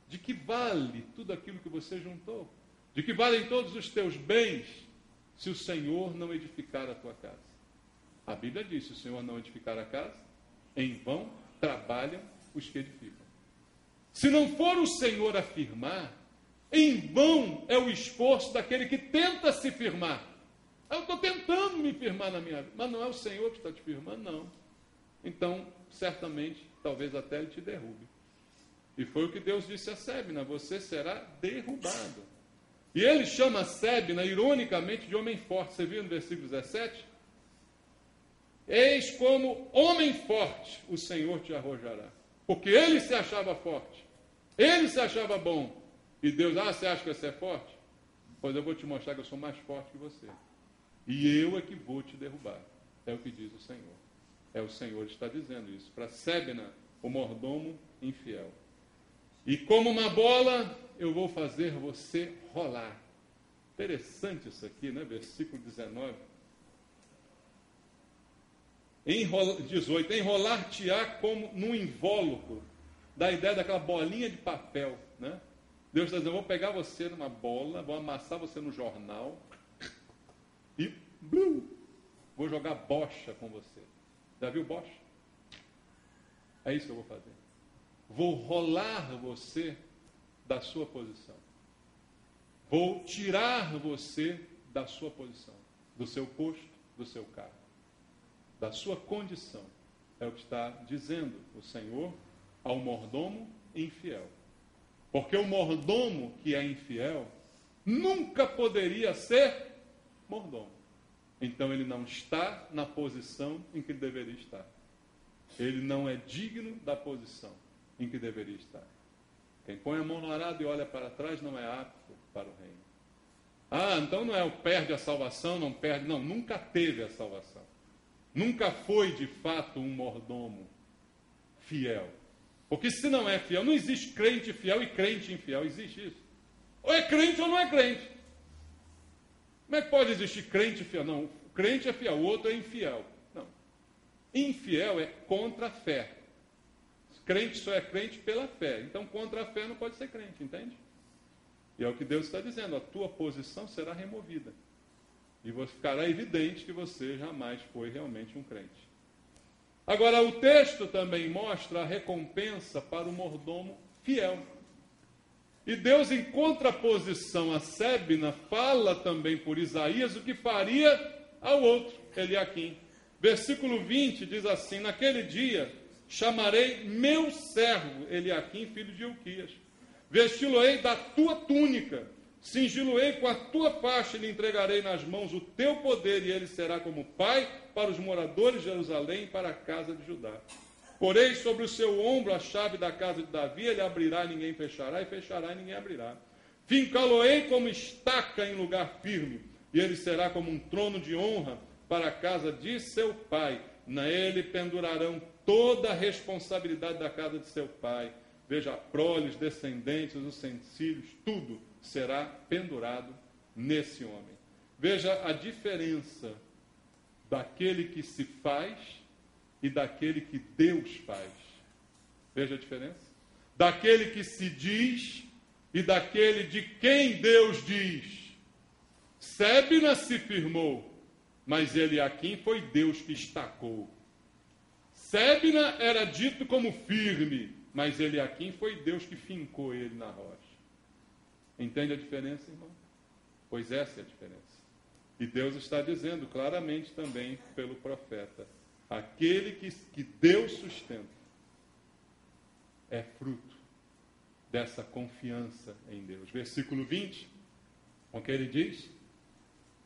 De que vale tudo aquilo que você juntou? De que valem todos os teus bens, se o Senhor não edificar a tua casa? A Bíblia diz, se o Senhor não edificar a casa, em vão trabalham os que edificam. Se não for o Senhor afirmar, Em vão é o esforço daquele que tenta se firmar. Eu estou tentando me firmar na minha vida, mas não é o Senhor que está te firmando, não. Então, certamente, talvez até Ele te derrube. E foi o que Deus disse a Sébina: você será derrubado. E Ele chama Sébina, ironicamente, de homem forte. Você viu no versículo 17? Eis como homem forte o Senhor te arrojará. Porque ele se achava forte. Ele se achava bom. E Deus, você acha que você é forte? Pois eu vou te mostrar que eu sou mais forte que você. E eu é que vou te derrubar. É o que diz o Senhor. É o Senhor que está dizendo isso. Para Sébina, o mordomo infiel. E como uma bola, eu vou fazer você rolar. Interessante isso aqui, né? Versículo 19. 18. Enrolar-te-á como num invólucro. Dá a ideia daquela bolinha de papel, né? Deus está dizendo: eu vou pegar você numa bola, vou amassar você no jornal e vou jogar bocha com você. Já viu bocha? É isso que eu vou fazer. Vou rolar você da sua posição. Vou tirar você da sua posição, do seu posto, do seu cargo, da sua condição. É o que está dizendo o Senhor ao mordomo infiel. Porque o mordomo que é infiel nunca poderia ser mordomo. Então ele não está na posição em que deveria estar. Ele não é digno da posição em que deveria estar. Quem põe a mão no arado e olha para trás não é apto para o reino. Então não é o perde a salvação, não perde. Não, nunca teve a salvação. Nunca foi de fato um mordomo fiel. Porque se não é fiel, não existe crente fiel e crente infiel. Existe isso. Ou é crente ou não é crente. Como é que pode existir crente fiel? Não, o crente é fiel, o outro é infiel. Não. Infiel é contra a fé. Crente só é crente pela fé. Então, contra a fé não pode ser crente, entende? E é o que Deus está dizendo: a tua posição será removida. E ficará evidente que você jamais foi realmente um crente. Agora, o texto também mostra a recompensa para o mordomo fiel. E Deus, em contraposição a Sébina, fala também por Isaías o que faria ao outro, Eliaquim. Versículo 20 diz assim: naquele dia chamarei meu servo Eliaquim, filho de Hilquias. Vesti-lo-ei da tua túnica, cingi-lo-ei com a tua faixa, e lhe entregarei nas mãos o teu poder, e ele será como pai para os moradores de Jerusalém e para a casa de Judá. Porei sobre o seu ombro a chave da casa de Davi, ele abrirá e ninguém fechará, e fechará e ninguém abrirá. Fincá-lo-ei como estaca em lugar firme, e ele será como um trono de honra para a casa de seu pai. Nele pendurarão toda a responsabilidade da casa de seu pai. Veja, a prole, os descendentes, os utensílios, tudo será pendurado nesse homem. Veja a diferença daquele que se faz e daquele que Deus faz. Veja a diferença? Daquele que se diz e daquele de quem Deus diz. Sébina se firmou, mas Eliaquim foi Deus que estacou. Sébina era dito como firme, mas Eliaquim foi Deus que fincou ele na rocha. Entende a diferença, irmão? Pois essa é a diferença. E Deus está dizendo claramente também pelo profeta: aquele que Deus sustenta é fruto dessa confiança em Deus. Versículo 20, o que ele diz?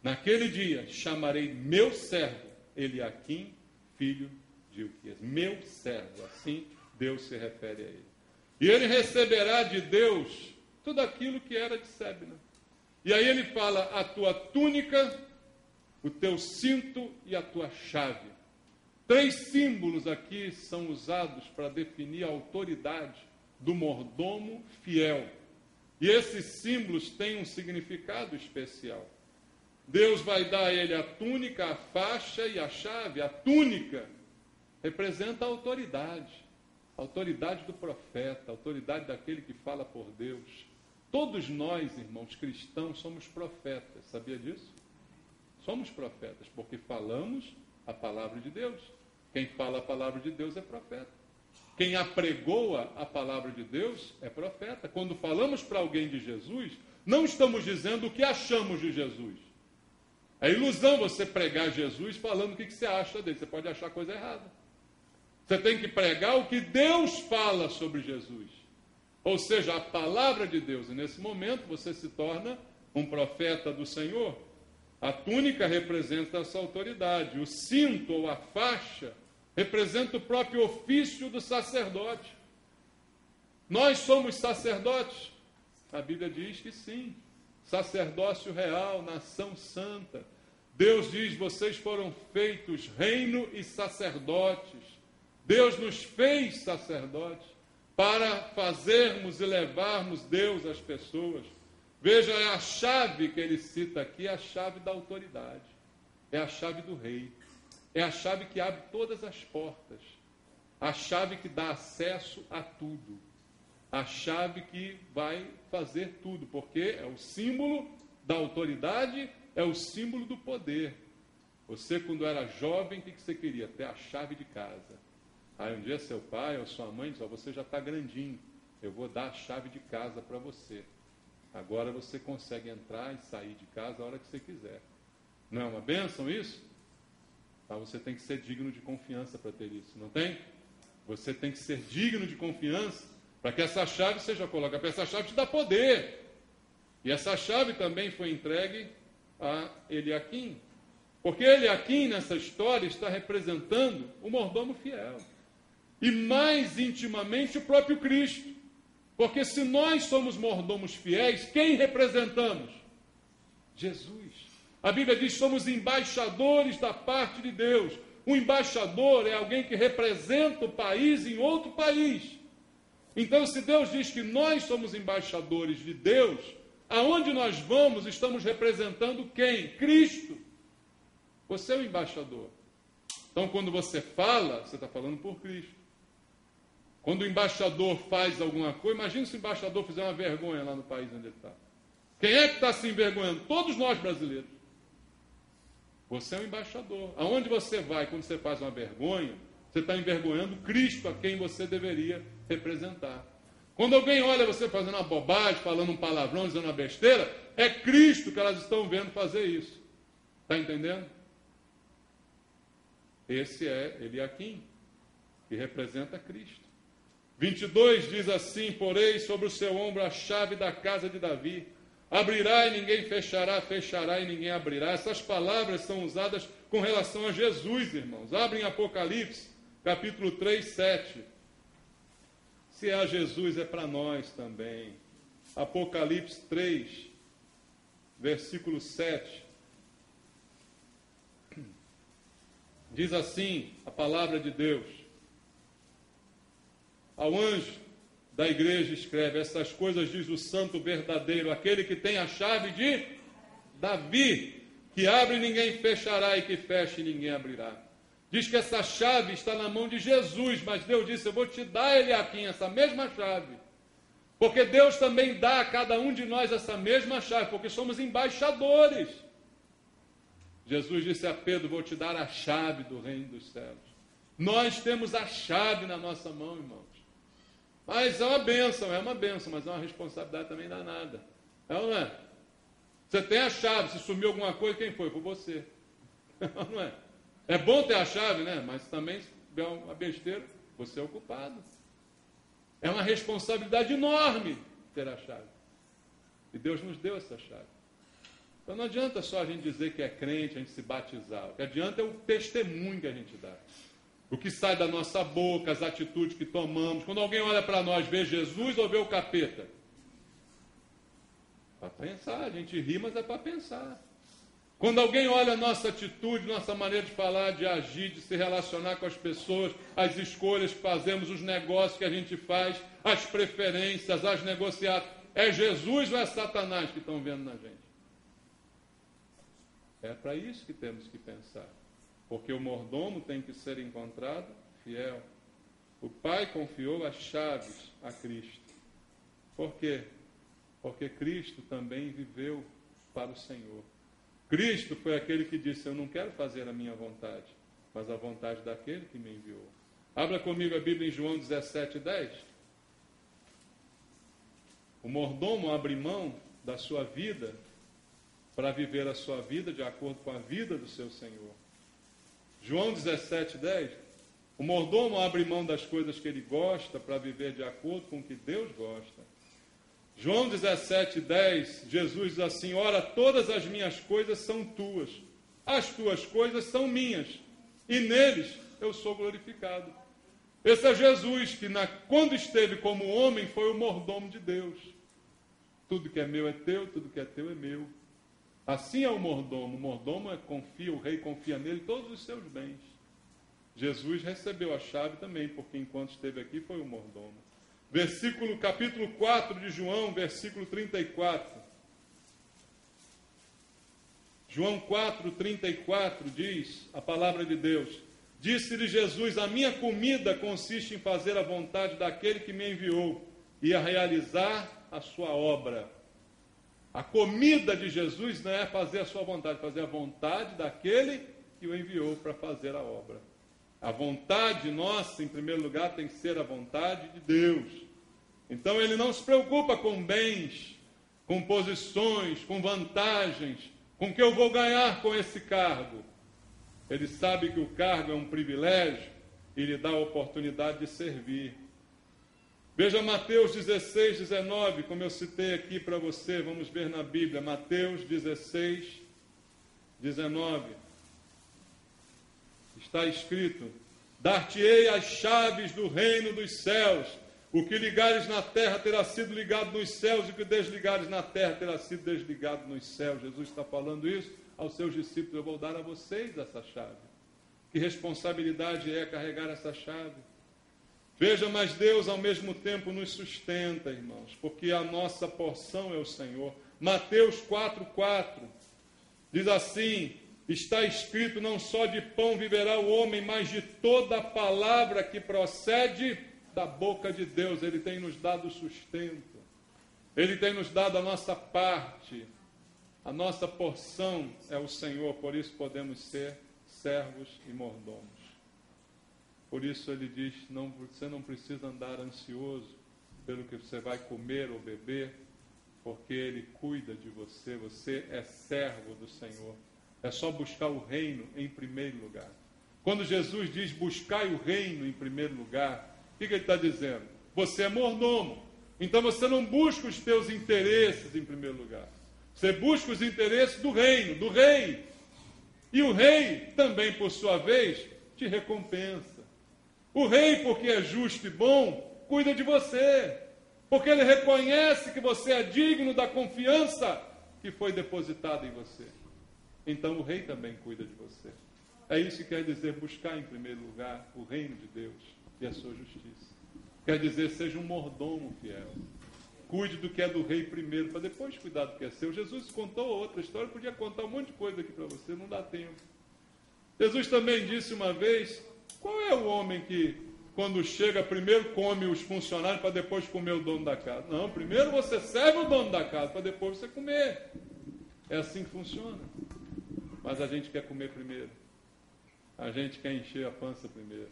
Naquele dia chamarei meu servo Eliaquim, filho de Hilquias. Meu servo, assim Deus se refere a ele. E ele receberá de Deus tudo aquilo que era de Sébina. E aí ele fala: a tua túnica, o teu cinto e a tua chave. 3 símbolos aqui são usados para definir a autoridade do mordomo fiel. E esses símbolos têm um significado especial. Deus vai dar a ele a túnica, a faixa e a chave. A túnica representa a autoridade do profeta, a autoridade daquele que fala por Deus. Todos nós, irmãos cristãos, somos profetas, sabia disso? Somos profetas, porque falamos a palavra de Deus. Quem fala a palavra de Deus é profeta. quem apregoa a palavra de Deus é profeta. Quando falamos para alguém de Jesus, não estamos dizendo o que achamos de Jesus. É ilusão você pregar Jesus falando o que você acha dele. Você pode achar coisa errada. Você tem que pregar o que Deus fala sobre Jesus. Ou seja, a palavra de Deus. E nesse momento você se torna um profeta do Senhor. A túnica representa essa autoridade. O cinto ou a faixa representa o próprio ofício do sacerdote. Nós somos sacerdotes? A Bíblia diz que sim. Sacerdócio real, nação santa. Deus diz, vocês foram feitos reino e sacerdotes. Deus nos fez sacerdotes para fazermos e levarmos Deus às pessoas. Veja, é a chave que ele cita aqui, é a chave da autoridade. É a chave do rei. É a chave que abre todas as portas. A chave que dá acesso a tudo. A chave que vai fazer tudo, porque é o símbolo da autoridade, é o símbolo do poder. Você, quando era jovem, o que você queria? Ter a chave de casa. Aí um dia seu pai ou sua mãe diz, você já está grandinho, eu vou dar a chave de casa para você. Agora você consegue entrar e sair de casa a hora que você quiser. Não é uma bênção isso? Mas você tem que ser digno de confiança para ter isso, não tem? Você tem que ser digno de confiança para que essa chave seja colocada. Porque essa chave te dá poder. E essa chave também foi entregue a Eliaquim. Porque Eliaquim, nessa história, está representando o mordomo fiel. E mais intimamente o próprio Cristo. Porque se nós somos mordomos fiéis, quem representamos? Jesus. A Bíblia diz que somos embaixadores da parte de Deus. Um embaixador é alguém que representa o país em outro país. Então, se Deus diz que nós somos embaixadores de Deus, aonde nós vamos, estamos representando quem? Cristo. Você é o embaixador. Então, quando você fala, você está falando por Cristo. Quando o embaixador faz alguma coisa, imagina se o embaixador fizer uma vergonha lá no país onde ele está. Quem é que está se envergonhando? Todos nós brasileiros. Você é um embaixador. Aonde você vai quando você faz uma vergonha, você está envergonhando Cristo, a quem você deveria representar. Quando alguém olha você fazendo uma bobagem, falando um palavrão, dizendo uma besteira, é Cristo que elas estão vendo fazer isso. Está entendendo? Esse é Eliaquim, que representa Cristo. 22 diz assim, porém sobre o seu ombro a chave da casa de Davi. Abrirá e ninguém fechará, fechará e ninguém abrirá. Essas palavras são usadas com relação a Jesus, irmãos. Abrem Apocalipse, capítulo 3, 7. Se é a Jesus, é para nós também. Apocalipse 3, versículo 7. Diz assim a palavra de Deus. Ao anjo da igreja escreve, essas coisas diz o santo verdadeiro, aquele que tem a chave de Davi, que abre e ninguém fechará, e que fecha e ninguém abrirá. Diz que essa chave está na mão de Jesus, mas Deus disse, eu vou te dar, Eliaquim, essa mesma chave. Porque Deus também dá a cada um de nós essa mesma chave, porque somos embaixadores. Jesus disse a Pedro, vou te dar a chave do reino dos céus. Nós temos a chave na nossa mão, irmãos. Mas é uma bênção, mas é uma responsabilidade também danada. É ou não é? Você tem a chave, se sumiu alguma coisa, quem foi? Foi você. Não é? É bom ter a chave, né? Mas também, se tiver uma besteira, você é o culpado. É uma responsabilidade enorme ter a chave. E Deus nos deu essa chave. Então não adianta só a gente dizer que é crente, a gente se batizar. O que adianta é o testemunho que a gente dá. O que sai da nossa boca, as atitudes que tomamos. Quando alguém olha para nós, vê Jesus ou vê o capeta? Para pensar, a gente ri, mas é para pensar. Quando alguém olha a nossa atitude, nossa maneira de falar, de agir, de se relacionar com as pessoas, as escolhas que fazemos, os negócios que a gente faz, as preferências, as negociações, é Jesus ou é Satanás que estão vendo na gente? É para isso que temos que pensar. Porque o mordomo tem que ser encontrado fiel. O Pai confiou as chaves a Cristo. Por quê? Porque Cristo também viveu para o Senhor. Cristo foi aquele que disse, eu não quero fazer a minha vontade, mas a vontade daquele que me enviou. Abra comigo a Bíblia em João 17:10. O mordomo abre mão da sua vida para viver a sua vida de acordo com a vida do seu Senhor. João 17:10. O mordomo abre mão das coisas que ele gosta para viver de acordo com o que Deus gosta. João 17:10, Jesus diz assim: ora, todas as minhas coisas são tuas, as tuas coisas são minhas, e neles eu sou glorificado. Esse é Jesus, que quando esteve como homem, foi o mordomo de Deus. Tudo que é meu é teu, tudo que é teu é meu. Assim é o mordomo. O mordomo confia, o rei confia nele todos os seus bens. Jesus recebeu a chave também, porque enquanto esteve aqui foi o mordomo. Capítulo 4 de João, versículo 34. João 4:34 diz a palavra de Deus: disse-lhe Jesus: a minha comida consiste em fazer a vontade daquele que me enviou e a realizar a sua obra. A comida de Jesus não é fazer a sua vontade, fazer a vontade daquele que o enviou para fazer a obra. A vontade nossa, em primeiro lugar, tem que ser a vontade de Deus. Então ele não se preocupa com bens, com posições, com vantagens, com o que eu vou ganhar com esse cargo. Ele sabe que o cargo é um privilégio e lhe dá a oportunidade de servir. Veja Mateus 16:19, como eu citei aqui para você, vamos ver na Bíblia, Mateus 16:19. Está escrito: dar-te-ei as chaves do reino dos céus. O que ligares na terra terá sido ligado nos céus, e o que desligares na terra terá sido desligado nos céus. Jesus está falando isso aos seus discípulos: eu vou dar a vocês essa chave. Que responsabilidade é carregar essa chave? Veja, mas Deus ao mesmo tempo nos sustenta, irmãos, porque a nossa porção é o Senhor. Mateus 4:4 diz assim: está escrito, não só de pão viverá o homem, mas de toda a palavra que procede da boca de Deus. Ele tem nos dado sustento, Ele tem nos dado a nossa parte, a nossa porção é o Senhor, por isso podemos ser servos e mordomos. Por isso ele diz, você não precisa andar ansioso pelo que você vai comer ou beber, porque Ele cuida de você, você é servo do Senhor. É só buscar o reino em primeiro lugar. Quando Jesus diz, buscai o reino em primeiro lugar, o que Ele está dizendo? Você é mordomo, então você não busca os teus interesses em primeiro lugar. Você busca os interesses do reino, do rei. E o rei também, por sua vez, te recompensa. O rei, porque é justo e bom, cuida de você, porque ele reconhece que você é digno da confiança que foi depositada em você. Então o rei também cuida de você. É isso que quer dizer buscar em primeiro lugar o reino de Deus e a sua justiça. Quer dizer, seja um mordomo fiel. Cuide do que é do rei primeiro, para depois cuidar do que é seu. Jesus contou outra história, podia contar um monte de coisa aqui para você, não dá tempo. Jesus também disse uma vez, qual é o homem que, quando chega, primeiro come os funcionários para depois comer o dono da casa? Não, primeiro você serve o dono da casa para depois você comer. É assim que funciona. Mas a gente quer comer primeiro. A gente quer encher a pança primeiro.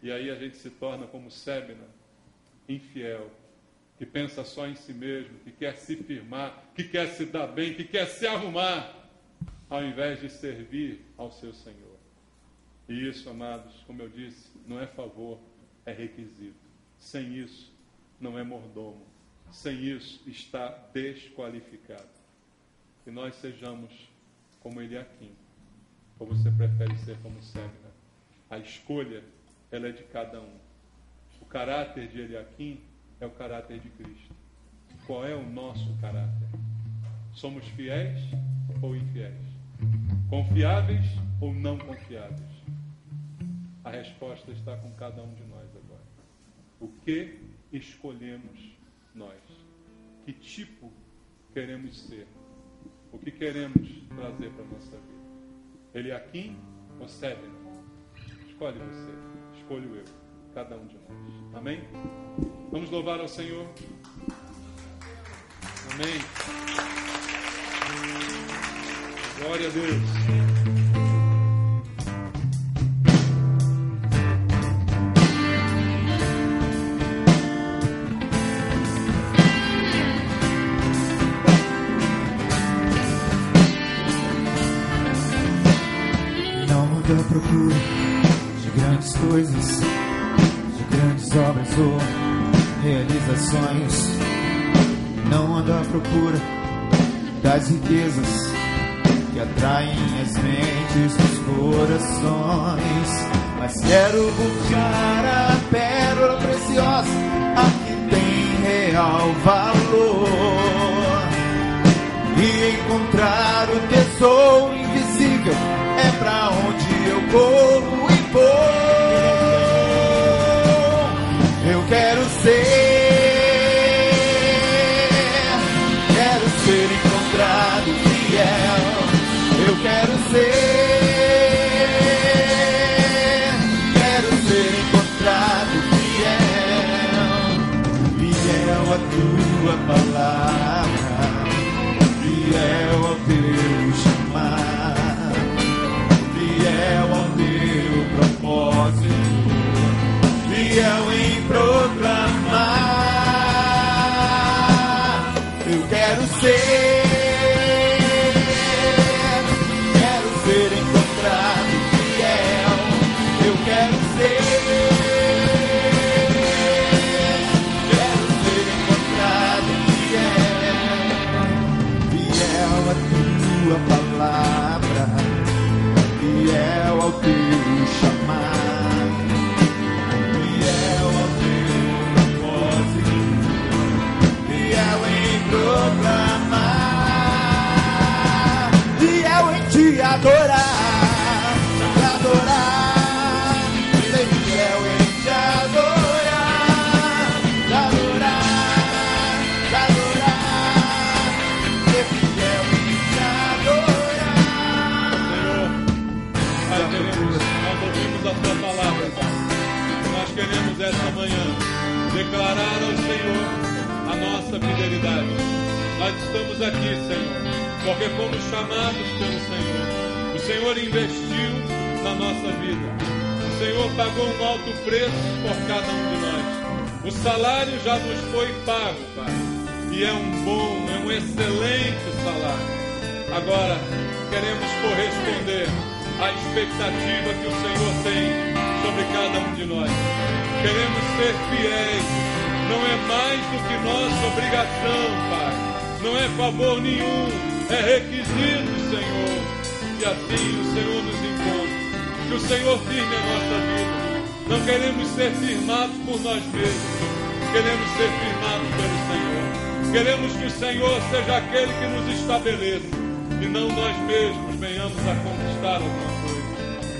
E aí a gente se torna como Sébina, infiel, que pensa só em si mesmo, que quer se firmar, que quer se dar bem, que quer se arrumar, ao invés de servir ao seu Senhor. E isso, amados, como eu disse, não é favor, é requisito. Sem isso, não é mordomo. Sem isso, está desqualificado. Que nós sejamos como Eliaquim. Ou você prefere ser como Sébina? A escolha, ela é de cada um. O caráter de Eliaquim é o caráter de Cristo. Qual é o nosso caráter? Somos fiéis ou infiéis? Confiáveis ou não confiáveis? A resposta está com cada um de nós agora. O que escolhemos nós? Que tipo queremos ser? O que queremos trazer para a nossa vida? Eliaquim ou Sébina? Escolhe você, escolho eu, cada um de nós. Amém? Vamos louvar ao Senhor. Amém. Glória a Deus. coisas, de grandes obras ou realizações. Não ando à procura das riquezas que atraem as mentes dos corações, mas quero buscar a pérola preciosa, a que tem real valor, e encontrar o tesouro invisível. É pra onde eu corro e vou. Eu quero ser encontrado fiel. Eu quero ser encontrado fiel. Fiel à tua palavra, fiel ao teu chamar, fiel ao teu propósito, fiel em proclamar. Eu quero ser encontrado fiel. Eu quero ser encontrado fiel. Fiel à tua palavra, fiel ao teu chamar, fiel ao teu propósito, fiel em proclamar, fiel em te adorar, te adorar, ser fiel em te adorar, te adorar, te adorar, ser fiel em te adorar. Senhor, nós ouvimos a tua palavra, Pai. Nós queremos esta manhã declarar ao Senhor a nossa fidelidade. Nós estamos aqui, Senhor, porque fomos chamados pelo Senhor. O Senhor investiu na nossa vida. O Senhor pagou um alto preço por cada um de nós. O salário já nos foi pago, Pai. E é um excelente salário. Agora, queremos corresponder à expectativa que o Senhor tem sobre cada um de nós. Queremos ser fiéis. Não é mais do que nossa obrigação, Pai. Não é favor nenhum, é requisito, Senhor. E assim o Senhor nos encontra. Que o Senhor firme a nossa vida. Não queremos ser firmados por nós mesmos. Queremos ser firmados pelo Senhor. Queremos que o Senhor seja aquele que nos estabeleça. E não nós mesmos venhamos a conquistar alguma coisa.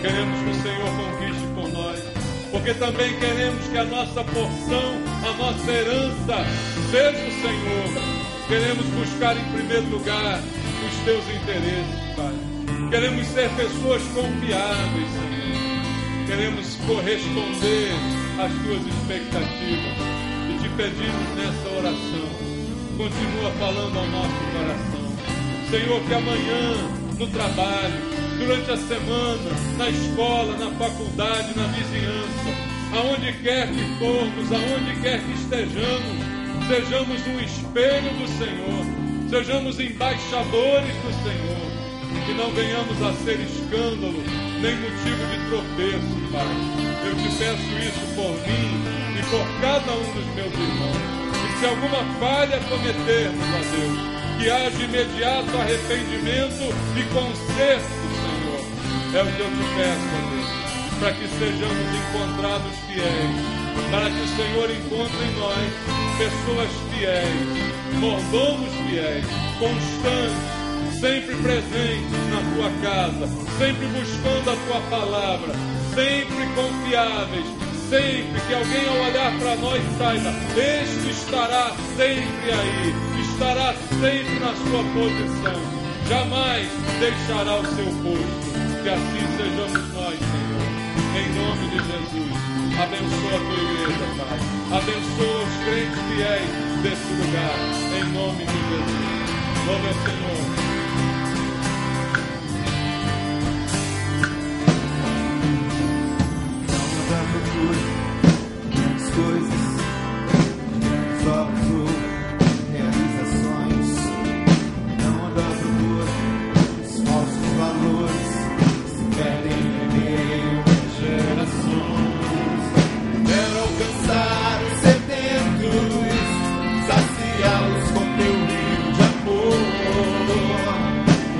Queremos que o Senhor conquiste por nós. Porque também queremos que a nossa porção, a nossa herança, seja o Senhor. Queremos buscar em primeiro lugar os teus interesses, Pai. Queremos ser pessoas confiáveis, Senhor. Queremos corresponder às tuas expectativas. E te pedimos nessa oração, continua falando ao nosso coração. Senhor, que amanhã, no trabalho, durante a semana, na escola, na faculdade, na vizinhança, aonde quer que formos, aonde quer que estejamos, sejamos um espelho do Senhor, sejamos embaixadores do Senhor, que não venhamos a ser escândalo, nem motivo de tropeço, Pai. Eu te peço isso por mim e por cada um dos meus irmãos. E se alguma falha cometermos, ó Deus, que haja imediato arrependimento e conserto, Senhor. É o que eu te peço, ó Deus, para que sejamos encontrados fiéis, para que o Senhor encontre em nós pessoas fiéis, mordomos fiéis, constantes, sempre presentes na tua casa, sempre buscando a tua palavra, sempre confiáveis, sempre que alguém ao olhar para nós saiba, este estará sempre aí, estará sempre na sua posição, jamais deixará o seu posto. Que assim sejamos nós, Senhor, em nome de Jesus. Abençoa a tua igreja, Pai. Abençoa os crentes fiéis desse lugar, em nome de Jesus. Glória ao Senhor. Grandes coisas, grandes obras ou realizações. Não anda à procura dos falsos valores que se perdem em meio a gerações. alcançar os sedentos, saciá-los com teu rio de amor,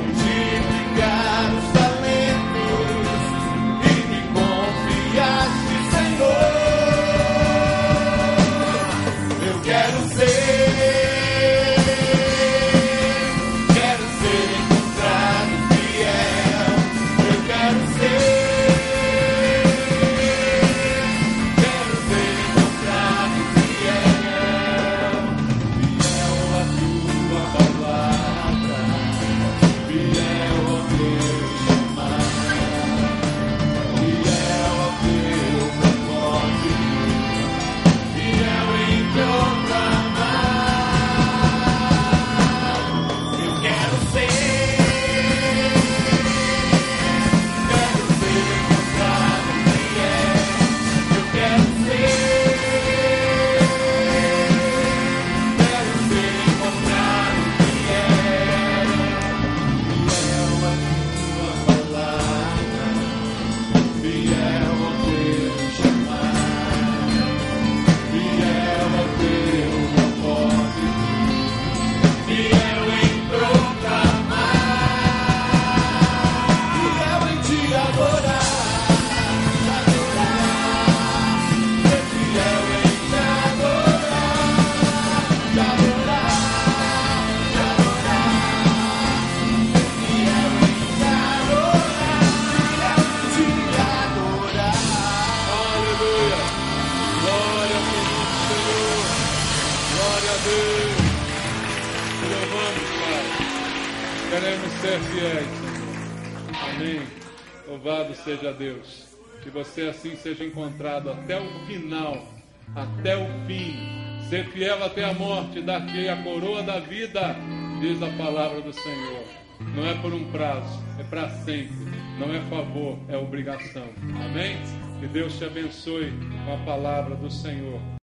multiplicar os talentos e me confiaste, Senhor. Eu quero ser encontrado fiel. Eu quero ser encontrado fiel. Fiel à tua palavra, fiel ao teu chamado, fiel ao teu propósito, fiel em proclamar. Eu quero ser encontrado fiel. Eu quero ser encontrado fiel. Fiel à tua palavra, fiel ao teu chamado, fiel ao teu propósito, fiel em proclamar, fiel em te adorar, ser fiel em te adorar, te adorar, te adorar, fiel em te adorar, te adorar. Aleluia. Glória ao teu nome, Senhor. Glória a Deus. Te louvamos, Pai. Queremos ser fiéis, Senhor. Amém. Louvado seja Deus. Que você assim seja encontrado até o final, até o fim. Ser fiel até a morte, dar-te a coroa da vida, diz a palavra do Senhor. Não é por um prazo, é para sempre. Não é favor, é obrigação. Amém? Que Deus te abençoe com a palavra do Senhor.